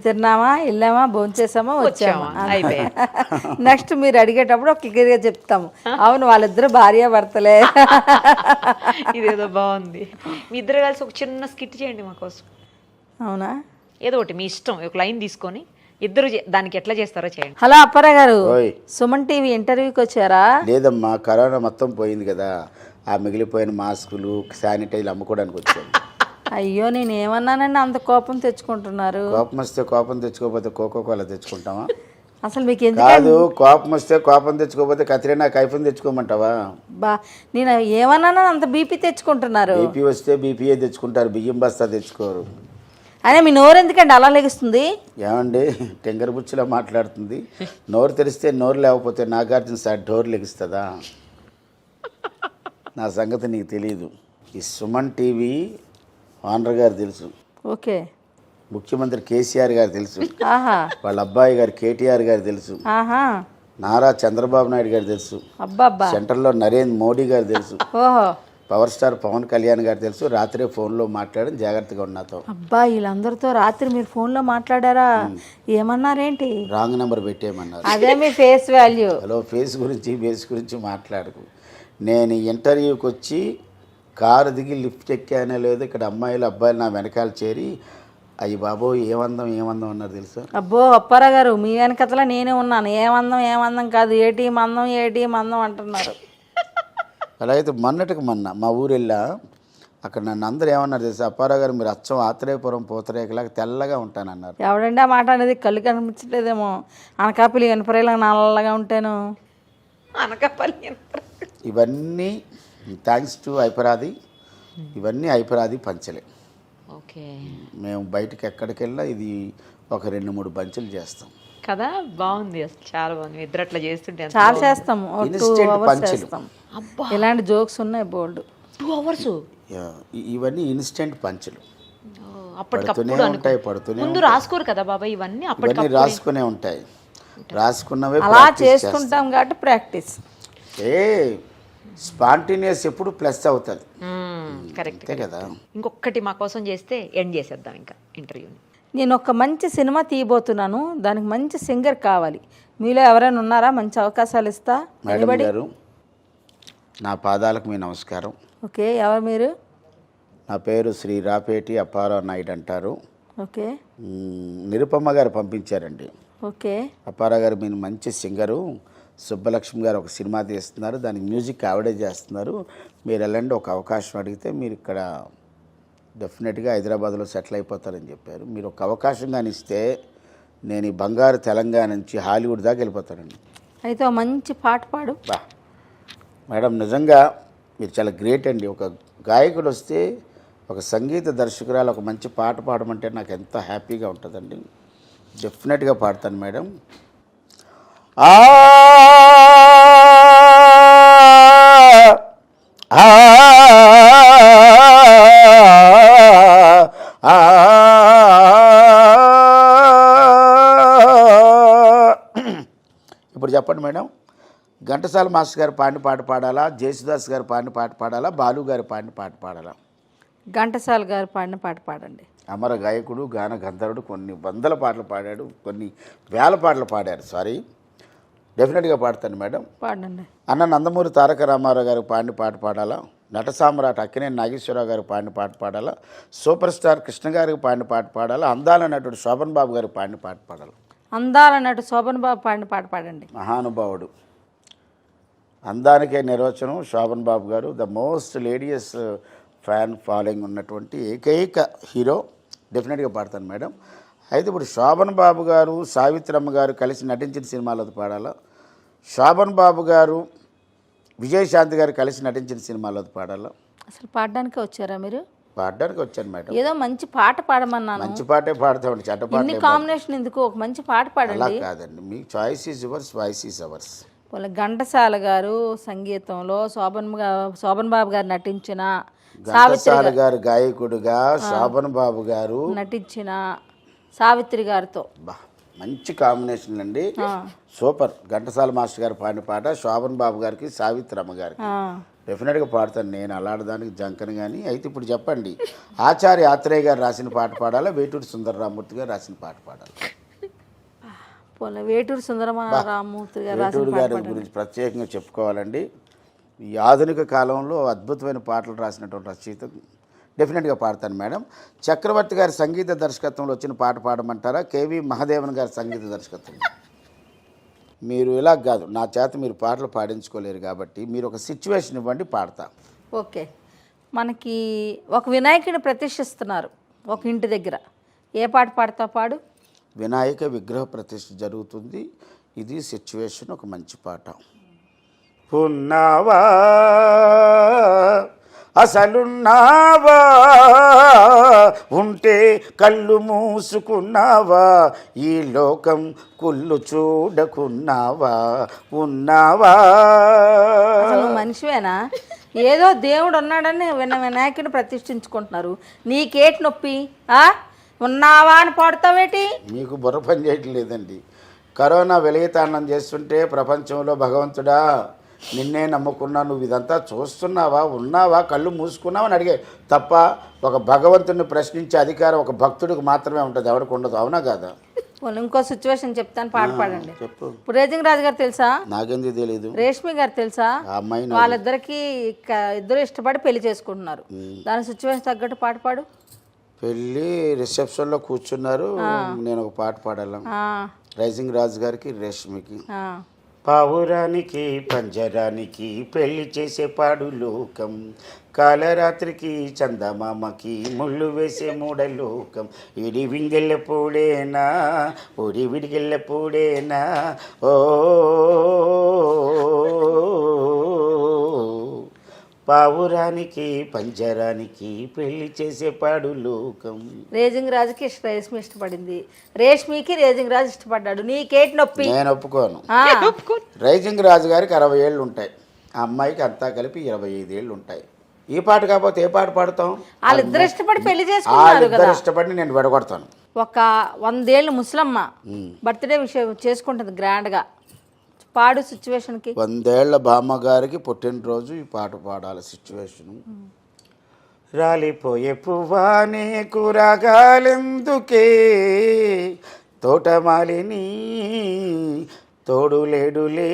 తిన్నామా, వెళ్ళామా, భోంచేసామా, వచ్చామా. నెక్స్ట్ మీరు అడిగేటప్పుడు ఒక క్లియర్గా చెప్తాము, అవును వాళ్ళిద్దరు భార్య భర్తలే. ఇదేదో బాగుంది. మీ ఇద్దరు కలిసి ఒక చిన్న స్కిట్ చేయండి మా కోసం. అవునా, ఏదో ఒకటి మీ ఇష్టం, ఒక లైన్ తీసుకొని ఇద్దరు దానికి ఎట్లా చేస్తారో చేయండి. హలో అప్పారావు గారు, సుమన్ టీవీ ఇంటర్వ్యూకి వచ్చారా? లేదమ్మా, కరోనా మొత్తం పోయింది కదా, ఆ మిగిలిపోయిన మాస్కులు, శానిటైజర్లు అమ్ముకోవడానికి వచ్చాను. అయ్యో, నేను ఏమన్నానండి అంత కోపం తెచ్చుకుంటున్నారు? కోపం వస్తే కోపం తెచ్చుకోకపోతే కోకోకోలా తెచ్చుకుంటావా? అసలు మీకు ఎందుకు కాదు, కోపం వస్తే కోపం తెచ్చుకోకపోతే కత్రినా కైఫ్ని తెచ్చుకోమంటావా? నేను ఏమన్నా అంత బీపీ తెచ్చుకుంటున్నారు? బీపీ వస్తే బీపీఏ తెచ్చుకుంటారు, బియ్యం బస్తా తెచ్చుకోరు. అయినా మీ నోరు ఎందుకండి అలా లెగుస్తుంది? ఏమండి, టెంగర్ బుచ్చిలో మాట్లాడుతుంది. నోరు తెరిస్తే నోరు లేకపోతే నాగార్జున సార్ డోర్ లెగుస్తుందా? నా సంగతి నీకు తెలియదు. ఈ సుమన్ టీవీ ఓనర్ గారు తెలుసు, ఓకే, ముఖ్యమంత్రి కేసీఆర్ గారు తెలుసు, వాళ్ళ అబ్బాయి గారు కేటీఆర్ గారు తెలుసు, నారా చంద్రబాబు నాయుడు గారు తెలుసు, సెంటర్లో నరేంద్ర మోడీ గారు తెలుసు, పవర్ స్టార్ పవన్ కళ్యాణ్ గారు తెలుసు. రాత్రే ఫోన్లో మాట్లాడడం, జాగ్రత్తగా ఉన్నాతో. అబ్బా, వీళ్ళందరితో రాత్రి మీరు ఫోన్లో మాట్లాడారా? ఏమన్నారేంటి? రాంగ్ నెంబర్ పెట్టేయమన్నారు. అదే మీ ఫేస్ వాల్యూ. హలో, ఫేస్ గురించి బేస్ గురించి మాట్లాడకు. నేను ఇంటర్వ్యూకి వచ్చి కారు దిగి లిఫ్ట్ ఎక్కానే లేదు, ఇక్కడ అమ్మాయిలు అబ్బాయిలు నా వెనకాల చేరి అయ్యి బాబో ఏమందం అన్నారు తెలుసా? అబ్బో అప్పారావు గారు, మీ వెనకతలా నేనే ఉన్నాను. ఏమందం కాదు, ఏటీఎం అందం అంటున్నారు. అలాగైతే మొన్నటికి మా ఊరు వెళ్ళా, అక్కడ నన్ను అందరూ ఏమన్నారు తెలుసా? అప్పారావు గారు మీరు అచ్చం ఆత్రేయపురం పూతరేకలాగా తెల్లగా ఉంటానన్నారు. ఎవడండి ఆ మాట అనేది? కళ్ళు కనిపించలేదేమో. అనకాపల్లి వెనపరేలా నల్లగా ఉంటాను. అనకాపల్లి ఇవన్నీ థ్యాంక్స్ టు ఐపరాది, ఇవన్నీ ఐపరాది పంచలే. ఓకే, మేము బయటకు ఎక్కడికి వెళ్ళినా ఇది ఒక 2-3 బంచులు చేస్తాం కదా. బాగుంది, అసలు చాలా బాగుంది. ఇద్దరు అట్లా చేస్తుంటే చాలా చేస్తాం. 2 hours చేస్తాం. ఇలాంటి జోక్స్ ఉన్నాయి బోల్డ్. 2 hours ఇవన్నీ ఇన్స్టెంట్ పంచులు. అప్పటికప్పుడు ఉంటాయి, పడుతూనే ముందు రాసుకోరు కదా బాబాయ్, ఇవన్నీ అప్పటికప్పుడు రాసుకునే ఉంటాయి. రాసుకున్నవే అలా చేసుకుంటాం కాబట్టి ప్రాక్టీస్. స్పాంటేనియస్ ఎప్పుడు ప్లస్ అవుతుంది. కరెక్ట్ కదా. ఇంకొకటి మా కోసం చేస్తే ఎండ్ చేసేద్దాం ఇంకా ఇంటర్వ్యూని. నేను ఒక మంచి సినిమా తీయబోతున్నాను, దానికి మంచి సింగర్ కావాలి. మీలో ఎవరైనా ఉన్నారా? మంచి అవకాశాలు ఇస్తా. మేడం గారు, నా పాదాలకు మీ నమస్కారం. ఓకే, ఎవరు మీరు? నా పేరు శ్రీ రాపేటి అప్పారావు నాయుడు అంటారు. ఓకే, నిరుపమ్మ గారు పంపించారండి. ఓకే, అప్పారావు గారు మీరు మంచి సింగరు, సుబ్బలక్ష్మి గారు ఒక సినిమా తీస్తున్నారు, దానికి మ్యూజిక్ ఆవిడే చేస్తున్నారు, మీరు వెళ్ళండి, ఒక అవకాశం అడిగితే మీరు ఇక్కడ డెఫినెట్గా హైదరాబాద్లో సెటిల్ అయిపోతారని చెప్పారు. మీరు ఒక అవకాశం కానీ ఇస్తే నేను ఈ బంగారు తెలంగాణ నుంచి హాలీవుడ్ దాకా వెళ్ళిపోతానండి. అయితే ఒక మంచి పాట పాడు. మేడం, నిజంగా మీరు చాలా గ్రేట్ అండి. ఒక గాయకుడు వస్తే, ఒక సంగీత దర్శకురాలు ఒక మంచి పాట పాడమంటే నాకు ఎంత హ్యాపీగా ఉంటుందండి. డెఫినెట్గా పాడతాను మేడం. ఇప్పుడు చెప్పండి మేడం, ఘంటసాల మాస్టర్ గారు పాడిన పాట పాడాలా, జేసుదాస్ గారు పాడిన పాట పాడాలా, బాలు గారు పాడిన పాట పాడాలా? ఘంటసాల గారు పాడిన పాట పాడండి. అమర గాయకుడు, గాన గంధర్వుడు, కొన్ని వందల పాటలు పాడాడు, కొన్ని వేల పాటలు పాడారు. సారీ, డెఫినెట్గా పాడతాను మేడం. పాడండి. అన్న నందమూరి తారక రామారావు గారు పాడిన పాట పాడాలా, నట సామ్రాట్ అక్కినేని నాగేశ్వరరావు గారు పాడిన పాట పాడాలా, సూపర్ స్టార్ కృష్ణ గారికి పాడిన పాట పాడాలా, అందాల నటుడు శోభన్ బాబు గారు పాడిన పాట పాడాలా? అందాల నటు శోభన్ బాబు పాడిన పాట పాడండి. మహానుభావుడు అందానికే నిర్వచనం శోభన్ బాబు గారు, the most ladies fan following ఉన్నటువంటి ఏకైక హీరో. డెఫినెట్గా పాడతాను మేడం. అయితే ఇప్పుడు శోభన్ బాబు గారు సావిత్రమ్మ గారు కలిసి నటించిన సినిమాలో పాడాలా, శోభన్ బాబు గారు విజయశాంతి గారు కలిసి నటించిన సినిమాలో పాడాలా? అసలు పాడడానికే వచ్చారా మీరు? పాడడానికి వచ్చాను మేడం. ఏదో మంచి పాట పాడమన్నాను. మంచి పాటే పాడతామండి, చెడ్డ పాట ఇన్ని కాంబినేషన్ ఎందుకు, ఒక మంచి పాట అలా పాడండి. కాదండి, మీ choice is yours, voice is ours. వాళ్ళ ఘంటసాల గారు సంగీతంలో శోభన్ బాబు గారు నటించిన, ఘంటసాల గారు గాయకుడుగా, శోభన్ బాబు గారు నటించిన సావిత్రి గారితో బా మంచి కాంబినేషన్ అండి. సూపర్. ఘంటసాల మాస్టర్ గారు పాడిన పాట శోభన్ బాబు గారికి, సావిత్రమ్మ గారికి. డెఫినెట్గా పాడతాను నేను, అలాడదానికి జంకను. కానీ అయితే ఇప్పుడు చెప్పండి, ఆచార్య ఆత్రేయ గారు రాసిన పాట పాడాలా, వేటూరి సుందరరామూర్తి గారు రాసిన పాట పాడాలి? వేటూరి సుందరరామూర్తి గారు వేటూరి గారి గురించి ప్రత్యేకంగా చెప్పుకోవాలండి. ఈ ఆధునిక కాలంలో అద్భుతమైన పాటలు రాసినటువంటి రచయిత. డెఫినెట్గా పాడతాను మేడం. చక్రవర్తి గారి సంగీత దర్శకత్వంలో వచ్చిన పాట పాడమంటారా, కేవి మహాదేవన్ గారి సంగీత దర్శకత్వం? మీరు ఇలా కాదు, నా చేత మీరు పాటలు పాడించుకోలేరు కాబట్టి మీరు ఒక సిచ్యువేషన్ ఇవ్వండి, పాడతా. ఓకే, మనకి ఒక వినాయకుడిని ప్రతిష్ఠిస్తున్నారు ఒక ఇంటి దగ్గర. ఏ పాట పాడతా పాడు. వినాయక విగ్రహ ప్రతిష్ఠ జరుగుతుంది. ఇది సిచ్యువేషన్, ఒక మంచి పాట. ఉన్నావా అసలున్నావా, ఉంటే కళ్ళు మూసుకున్నావా, ఈ లోకం కుళ్ళు చూడకున్నావా, ఉన్నావా. అసలు మనిషివేనా? ఏదో దేవుడు ఉన్నాడని వినాయకుడిని ప్రతిష్ఠించుకుంటున్నారు. నీకేటి నొప్పి? ఉన్నావా అని పాడుతావేటి? మీకు బుర్ర పని చేయటం లేదండి. కరోనా వెలిగితాండం చేస్తుంటే ప్రపంచంలో భగవంతుడా నిన్నే నమ్ముకున్నా, నువ్వు ఇదంతా చూస్తున్నావా, ఉన్నావా, కళ్ళు మూసుకున్నావా అని అడిగే తప్ప ఒక భగవంతుడిని ప్రశ్నించే అధికారం ఒక భక్తుడికి మాత్రమే ఉంటుంది, ఎవరికి ఉండదు. అవునా కాదా? ఇంకో సిచ్యువేషన్ చెప్తాను, పాట పాడండి. చెప్పు. ఇప్పుడు రేజింగ్ రాజు గారు తెలుసా? నాకెందుకు తెలీదు. రేష్మి గారు తెలుసా? ఆ అమ్మాయిని వాళ్ళిద్దరికి ఇద్దరు ఇష్టపడి పెళ్లి చేసుకుంటున్నారు. దాని సిచ్యువేషన్ తగ్గట్టు పాట పాడు. పెళ్ళి రిసెప్షన్లో కూర్చున్నారు, నేను ఒక పాట పాడాల. రైజింగ్ రాజు గారికి, రేష్మికి. పావురానికి పంజరానికి పెళ్లి చేసే పాడు లోకం, కాలరాత్రికి చందమామకి ముళ్ళు వేసే మూడలోకం, ఇడి వింగెళ్ళపూడేనా ఒడి విడిగెళ్ళపూడేనా, ఓ పావురానికి పంజరానికి పెళ్లి చేసే పాడు లోకం. రేజింగ్ రాజుకి రేష్మి ఇష్టపడింది, రేష్మికి రేజింగ్ రాజు ఇష్టపడ్డాడు. నీకేటి నొప్పి? నేను ఒప్పుకోను. రైజింగ్ రాజు గారికి 60 ఏళ్ళు ఉంటాయి, ఆ అమ్మాయికి అంతా కలిపి 25 ఏళ్ళు ఉంటాయి. ఈ పాట కాకపోతే ఏ పాట పాడతాం? వాళ్ళిద్దరు ఇష్టపడి పెళ్లి చేసుకున్నారు కదా. వాళ్ళిద్దరు ఇష్టపడి నేను విడగొడతాను. ఒక 100 ఏళ్ళు ముసలమ్మ బర్త్డే విషయం చేసుకుంటుంది గ్రాండ్గా. పాడు సిచ్యువేషన్కి. 100 ఏళ్ల బామ్మగారికి పుట్టినరోజు, ఈ పాట పాడాలి సిచ్యువేషన్. రాలిపోయే పువ్వానే కూరగాలెందుకే, తోటమాలిని తోడులేడులే,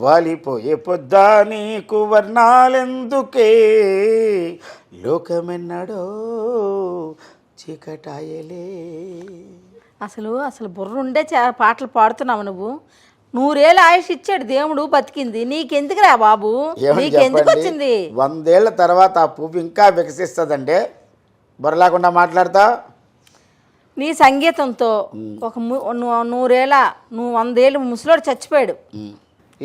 వాలిపోయే పొద్దా నీకు వర్ణాలెందుకే, లోకమెన్నడో చీకటాయలే. అసలు బుర్ర ఉండే పాటలు పాడుతున్నావు నువ్వు. 100 ఏళ్ళ ఆయుష్ ఇచ్చాడు దేవుడు, బతికింది. నీకెందుకురా బాబు, నీకెందుకు వచ్చింది? 100 ఏళ్ల తర్వాత ఆ పువ్వు ఇంకా వికసిస్తుందంటే బుర్రలేకుండా మాట్లాడతా. నీ సంగీతంతో ఒక 100 ఏళ్ళ 100 ఏళ్ళు ముసలోడు చచ్చిపోయాడు.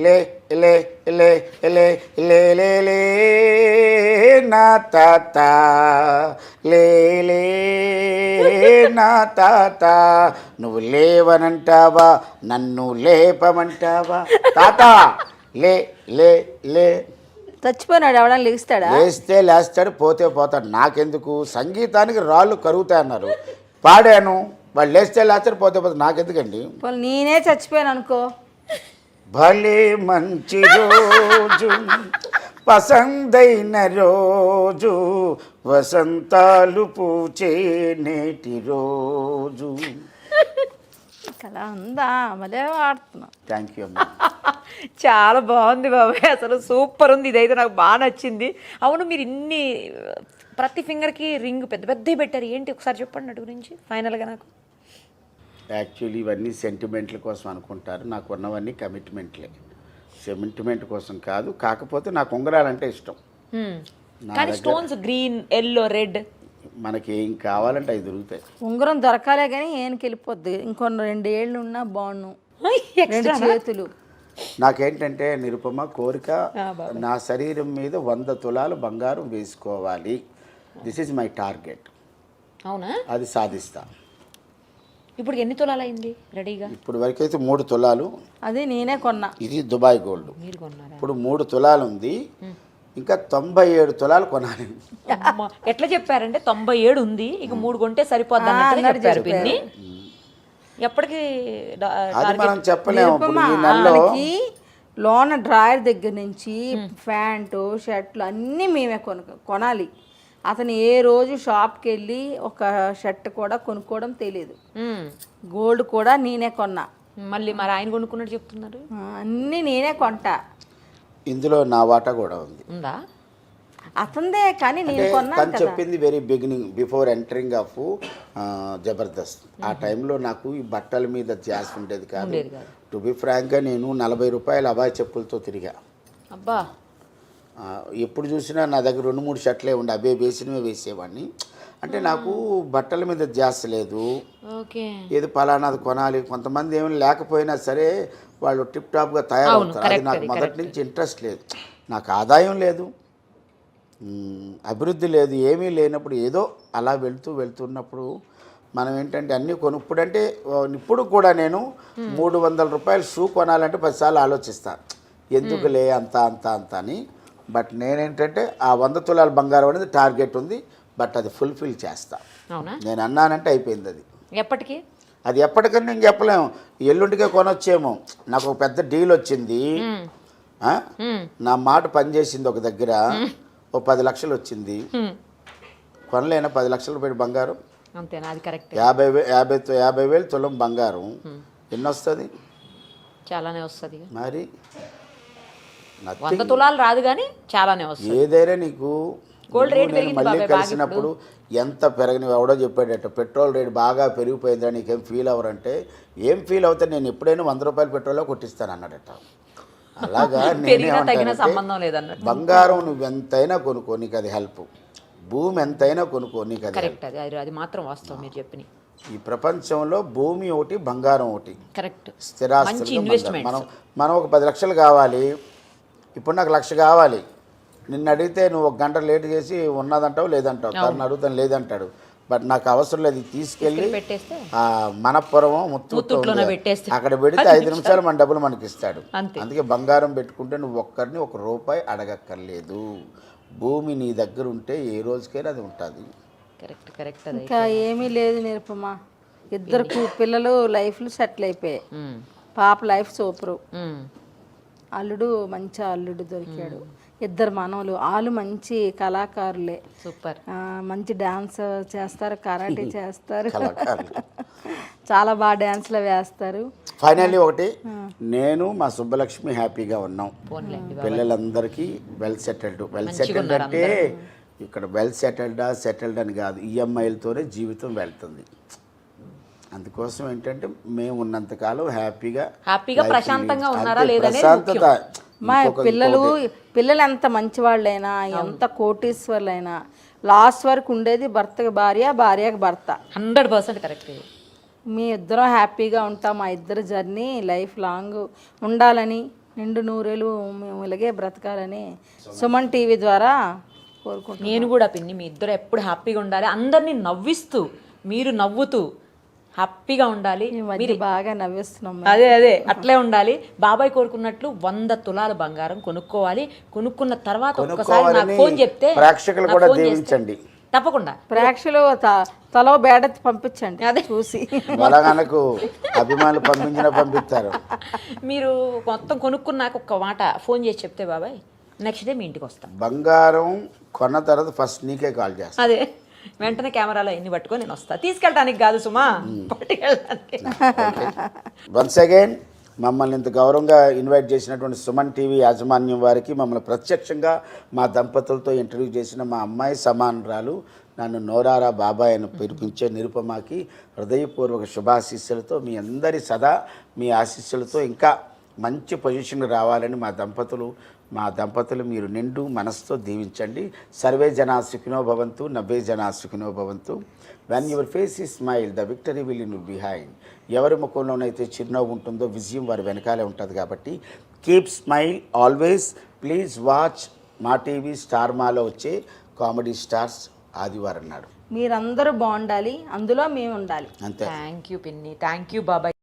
లే లే లే లే లే లే లే నా తాత, లే లే నా తాత, నువ్వు లేవనంటావా నన్ను లేపమంటావా, తాత లే లే లే. చచ్చిపోయినాడు, ఎవడన్నా లెగిస్తాడా? లేస్తే లేస్తాడు, పోతే పోతాడు. నాకెందుకు? సంగీతానికి రాళ్ళు కరుగుతాయన్నారు, పాడాను. వాళ్ళు లేస్తే లేస్తారు, పోతే పోతాడు, నాకెందుకండి? నేనే చచ్చిపోయాను అనుకో. భలే మంచి రోజు, పసందైన రోజు, వసంతాలు పూచే నేటి రోజు. అలా ఉందా? మళ్ళీ వాడుతున్నా. థ్యాంక్ యూ అమ్మా. చాలా బాగుంది బాబాయ్, అసలు సూపర్ ఉంది. ఇదైతే నాకు బాగా నచ్చింది. అవును, మీరు ఇన్ని ప్రతి ఫింగర్కి రింగ్ పెద్ద పెద్దవి పెట్టారు, ఏంటి ఒకసారి చెప్పండి అటు గురించి ఫైనల్గా. నాకు యాక్చువల్లీ ఇవన్నీ సెంటిమెంట్ల కోసం అనుకుంటారు, నాకు ఉన్నవన్నీ కమిట్మెంట్లే. సెంటిమెంట్ కోసం కాదు, కాకపోతే నాకు ఉంగరాలంటే ఇష్టం. కానీ స్టోన్స్ గ్రీన్, ఎల్లో, రెడ్ మనకి ఏం కావాలంటే అవి దొరుకుతాయి. ఉంగరం దొరకాలే కానీ ఏనికి వెళ్ళిపోద్ది. ఇంకొన్ని 2 ఏళ్ళు ఉన్నా బాగుండు. 2 చేతులు. నాకేంటంటే నిరుపమ కోరిక, నా శరీరం మీద 100 తులాలు బంగారం వేసుకోవాలి. This is my target. అవునా? అది సాధిస్తా. ఇప్పుడు ఎన్ని తులాలు అయింది రెడీగా? ఇప్పుడు వరకైతే 3 తులాలు. అది నేనే కొన్నా. ఇది దుబాయ్ గోల్డ్. మీరు కొన్నారా? ఇప్పుడు 3 తులాలు ఉంది, ఇంకా 97 తులాలు కొనాలి. ఎట్లా చెప్పారంటే 97 ఉంది, ఇక 3 కొంటే సరిపోద్ది అన్నట్టుగా చెప్పారు పిన్ని. ఎప్పటికి అది మనం చెప్పలేము. ఇప్పుడు ఈ నెలలో లోన డ్రాయర్ దగ్గర నుంచి ప్యాంటు, షర్ట్లు అన్నీ మేమే కొనాలి. అతను ఏ రోజు షాప్కి వెళ్ళి ఒక షర్ట్ కూడా కొనుక్కోవడం తెలియదు. గోల్డ్ కూడా నేనే కొన్నా. మళ్ళీ మరి ఆయన కొనుక్కున్నట్టు చెప్తున్నారు. అన్నీ నేనే కొంటా. ఇందులో నా వాటా కూడా ఉంది. ఉందా? అతందే, కానీ నేను కొన్నా. తను చెప్పింది very beginning, before entering of Jabardasth. ఆ టైంలో నాకు ఈ బట్టల మీద ధ్యాస ఉండేది కాదు. టు బి ఫ్రాంక్గా నేను 40 రూపాయల అబాయ్ చెప్పులతో తిరిగా. అబ్బా, ఎప్పుడు చూసినా నా దగ్గర 2-3 షర్ట్లే ఉండే, అవే వేసినవే వేసేవాడిని. అంటే నాకు బట్టల మీద ధ్యాస లేదు. ఏది పలానాది కొనాలి. కొంతమంది ఏమైనా లేకపోయినా సరే వాళ్ళు టిప్ టాప్గా తయారవుతారు. అది నాకు మొదటి నుంచి ఇంట్రెస్ట్ లేదు. నాకు ఆదాయం లేదు, అభివృద్ధి లేదు, ఏమీ లేనప్పుడు ఏదో అలా వెళ్తున్నప్పుడు మనం ఏంటంటే అన్నీ ఇప్పుడంటే ఇప్పుడు కూడా నేను 300 రూపాయల షూ కొనాలంటే 10 సార్లు ఆలోచిస్తాను, ఎందుకులే అంత అని. బట్ నేనేంటంటే ఆ 100 తులాల బంగారం అనేది టార్గెట్ ఉంది. బట్ అది ఫుల్ఫిల్ చేస్తా. నేను అన్నానంటే అయిపోయింది. అది ఎప్పటికీ? అది ఎప్పటికని నేను చెప్పలేము. ఎల్లుండికే కొనొచ్చేమో. నాకు ఒక పెద్ద డీల్ వచ్చింది, నా మాట పనిచేసింది. ఒక దగ్గర ఓ 10 లక్షలు వచ్చింది. కొనలేనా 10 లక్షలు పెట్టి బంగారం? అంతేనా? అది కరెక్ట్. 50,000 తులం బంగారం ఎన్ని వస్తుంది? చాలానే వస్తుంది. మరి 100 తులాలు రాదు కానీ చాలానే వస్తుంది. ఏదైనా నీకు గోల్డ్ రేట్ మళ్ళీ కలిసినప్పుడు ఎంత పెరగని ఎవడో చెప్పాడట, పెట్రోల్ రేట్ బాగా పెరిగిపోయిందా నీకేం ఫీల్ అవ్వరంటే, ఏం ఫీల్ అవుతా, నేను ఎప్పుడైనా 100 రూపాయల పెట్రోల్లో కొట్టిస్తాను అన్నాడట. అలాగా నేనేమంటానంటే బంగారం నువ్వు ఎంతైనా కొనుక్కో, నీకు అది హెల్ప్. భూమి ఎంతైనా కొనుక్కో, నీకు అది కరెక్ట్. అది మాత్రం వాస్తవం మీరు చెప్పిన. ఈ ప్రపంచంలో భూమి ఒకటి, బంగారం ఒకటి. కరెక్ట్. స్థిరాస్తులు. మనం ఒక 10 లక్షలు కావాలి. ఇప్పుడు నాకు 1,00,000 కావాలి. నిన్ను అడిగితే నువ్వు 1 గంట లేట్ చేసి ఉన్నదంటావు, లేదంటావు. తను అడుగుతాను లేదంటాడు. బట్ నాకు అవసరం లేదు, తీసుకెళ్ళి మనపురం ముత్తూట్లో అక్కడ పెడితే 5 నిమిషాలు మన డబ్బులు మనకి ఇస్తాడు. అందుకే బంగారం పెట్టుకుంటే నువ్వు ఒక్కరిని 1 రూపాయి అడగక్కర్లేదు. భూమి నీ దగ్గర ఉంటే ఏ రోజుకైనా అది ఉంటుంది. ఇంకా ఏమీ లేదు నిరుపమా. 2 పిల్లలు లైఫ్లు సెటిల్ అయిపోయాయి. పాప లైఫ్ సూపరు. అల్లుడు మంచి అల్లుడు దొరికాడు. 2 మనవలు. వాళ్ళు మంచి కళాకారులే. సూపర్. మంచి డాన్స్ చేస్తారు, కరాటే చేస్తారు, చాలా బాగా డాన్స్లో వేస్తారు. ఫైనల్లీ ఒకటి, నేను మా సుబ్బలక్ష్మి హ్యాపీగా ఉన్నాం. పిల్లలందరికీ వెల్ సెటిల్డ్ అంటే ఇక్కడ సెటిల్డ్ అని కాదు, ఈఎంఐలతోనే జీవితం వెళ్తుంది. అందుకోసం ఏంటంటే మేము ఉన్నంతకాలం హ్యాపీగా ప్రశాంతంగా ఉన్నారా లేదా? ప్రశాంతత. మా పిల్లలు ఎంత మంచివాళ్ళైనా, ఎంత కోటీశ్వర్లైనా లాస్ట్ వరకు ఉండేది భర్తకి భార్య, భార్యకి భర్త. 100% కరెక్ట్. మీ ఇద్దరం హ్యాపీగా ఉంటాం. మా ఇద్దరు జర్నీ లైఫ్ లాంగ్ ఉండాలని, నిండు నూరేళ్ళు మేము ఇలాగే బ్రతకాలని సుమన్ టీవీ ద్వారా కోరుకుంటున్నాను. నేను కూడా పిన్ని, మీ ఇద్దరు ఎప్పుడు హ్యాపీగా ఉండాలి, అందరినీ నవ్విస్తూ మీరు నవ్వుతూ హ్యాపీగా ఉండాలి. మీరు బాగా నవ్విస్తున్నాం. అదే అట్లే ఉండాలి. బాబాయ్ కోరుకున్నట్లు 100 తులాల బంగారం కొనుక్కోవాలి. కొనుక్కున్న తర్వాత ఒక్కసారి నాకు ఫోన్ చెప్తే ప్రేక్షకులు కూడా దీవించండి. తప్పకుండా ప్రేక్షకులు తలో బేడెత్తి పంపించండి. అదే చూసి బలగానకు అభిమానులు పంపిస్తారు. మీరు మొత్తం కొనుక్కున్నాక ఒక్క మాట ఫోన్ చేసి చెప్తే బాబాయ్ నెక్స్ట్ డే మీ ఇంటికి వస్తాం. బంగారం కొన్న తర్వాత ఫస్ట్ నీకే కాల్ చేస్తా. అదే వెంటనే కెమెరాలో ఎన్ని పట్టుకొని నేను వస్తా. తీసుకెళ్ళడానికి కాదు సుమా, పట్టుకెళ్ళడానికి. వన్స్ అగైన్ మమ్మల్ని ఇంత గౌరవంగా ఇన్వైట్ చేసినటువంటి సుమన్ టీవీ యాజమాన్యం వారికి, మమ్మల్ని ప్రత్యక్షంగా మా దంపతులతో ఇంటర్వ్యూ చేసిన మా అమ్మాయి సమానురాలు, నన్ను నోరారా బాబాయ్ అని పిలిపించే నిరుపమాకి హృదయపూర్వక శుభాశీస్సులతో, మీ అందరి సదా మీ ఆశీస్సులతో ఇంకా మంచి పొజిషన్ రావాలని మా దంపతులు మీరు నిండు మనసుతో దీవించండి. సర్వే జనా సుఖినో భవంతు, నవ్వే జనా సుఖినో భవంతు. వెన్ యువర్ ఫేస్ ఈ smile the victory will in behind. ఎవరి ముఖంలోనైతే చిరునవ్వు ఉంటుందో విజయం వారి వెనకాలే ఉంటుంది. కాబట్టి keep smile always. Please watch మా టీవీ స్టార్ మాలో వచ్చే కామెడీ స్టార్స్ ఆదివారం నాడు. మీరందరూ బాగుండాలి, అందులో మేము ఉండాలి. అంతే. థ్యాంక్ యూ పిన్ని, థ్యాంక్ యూ బాబాయ్.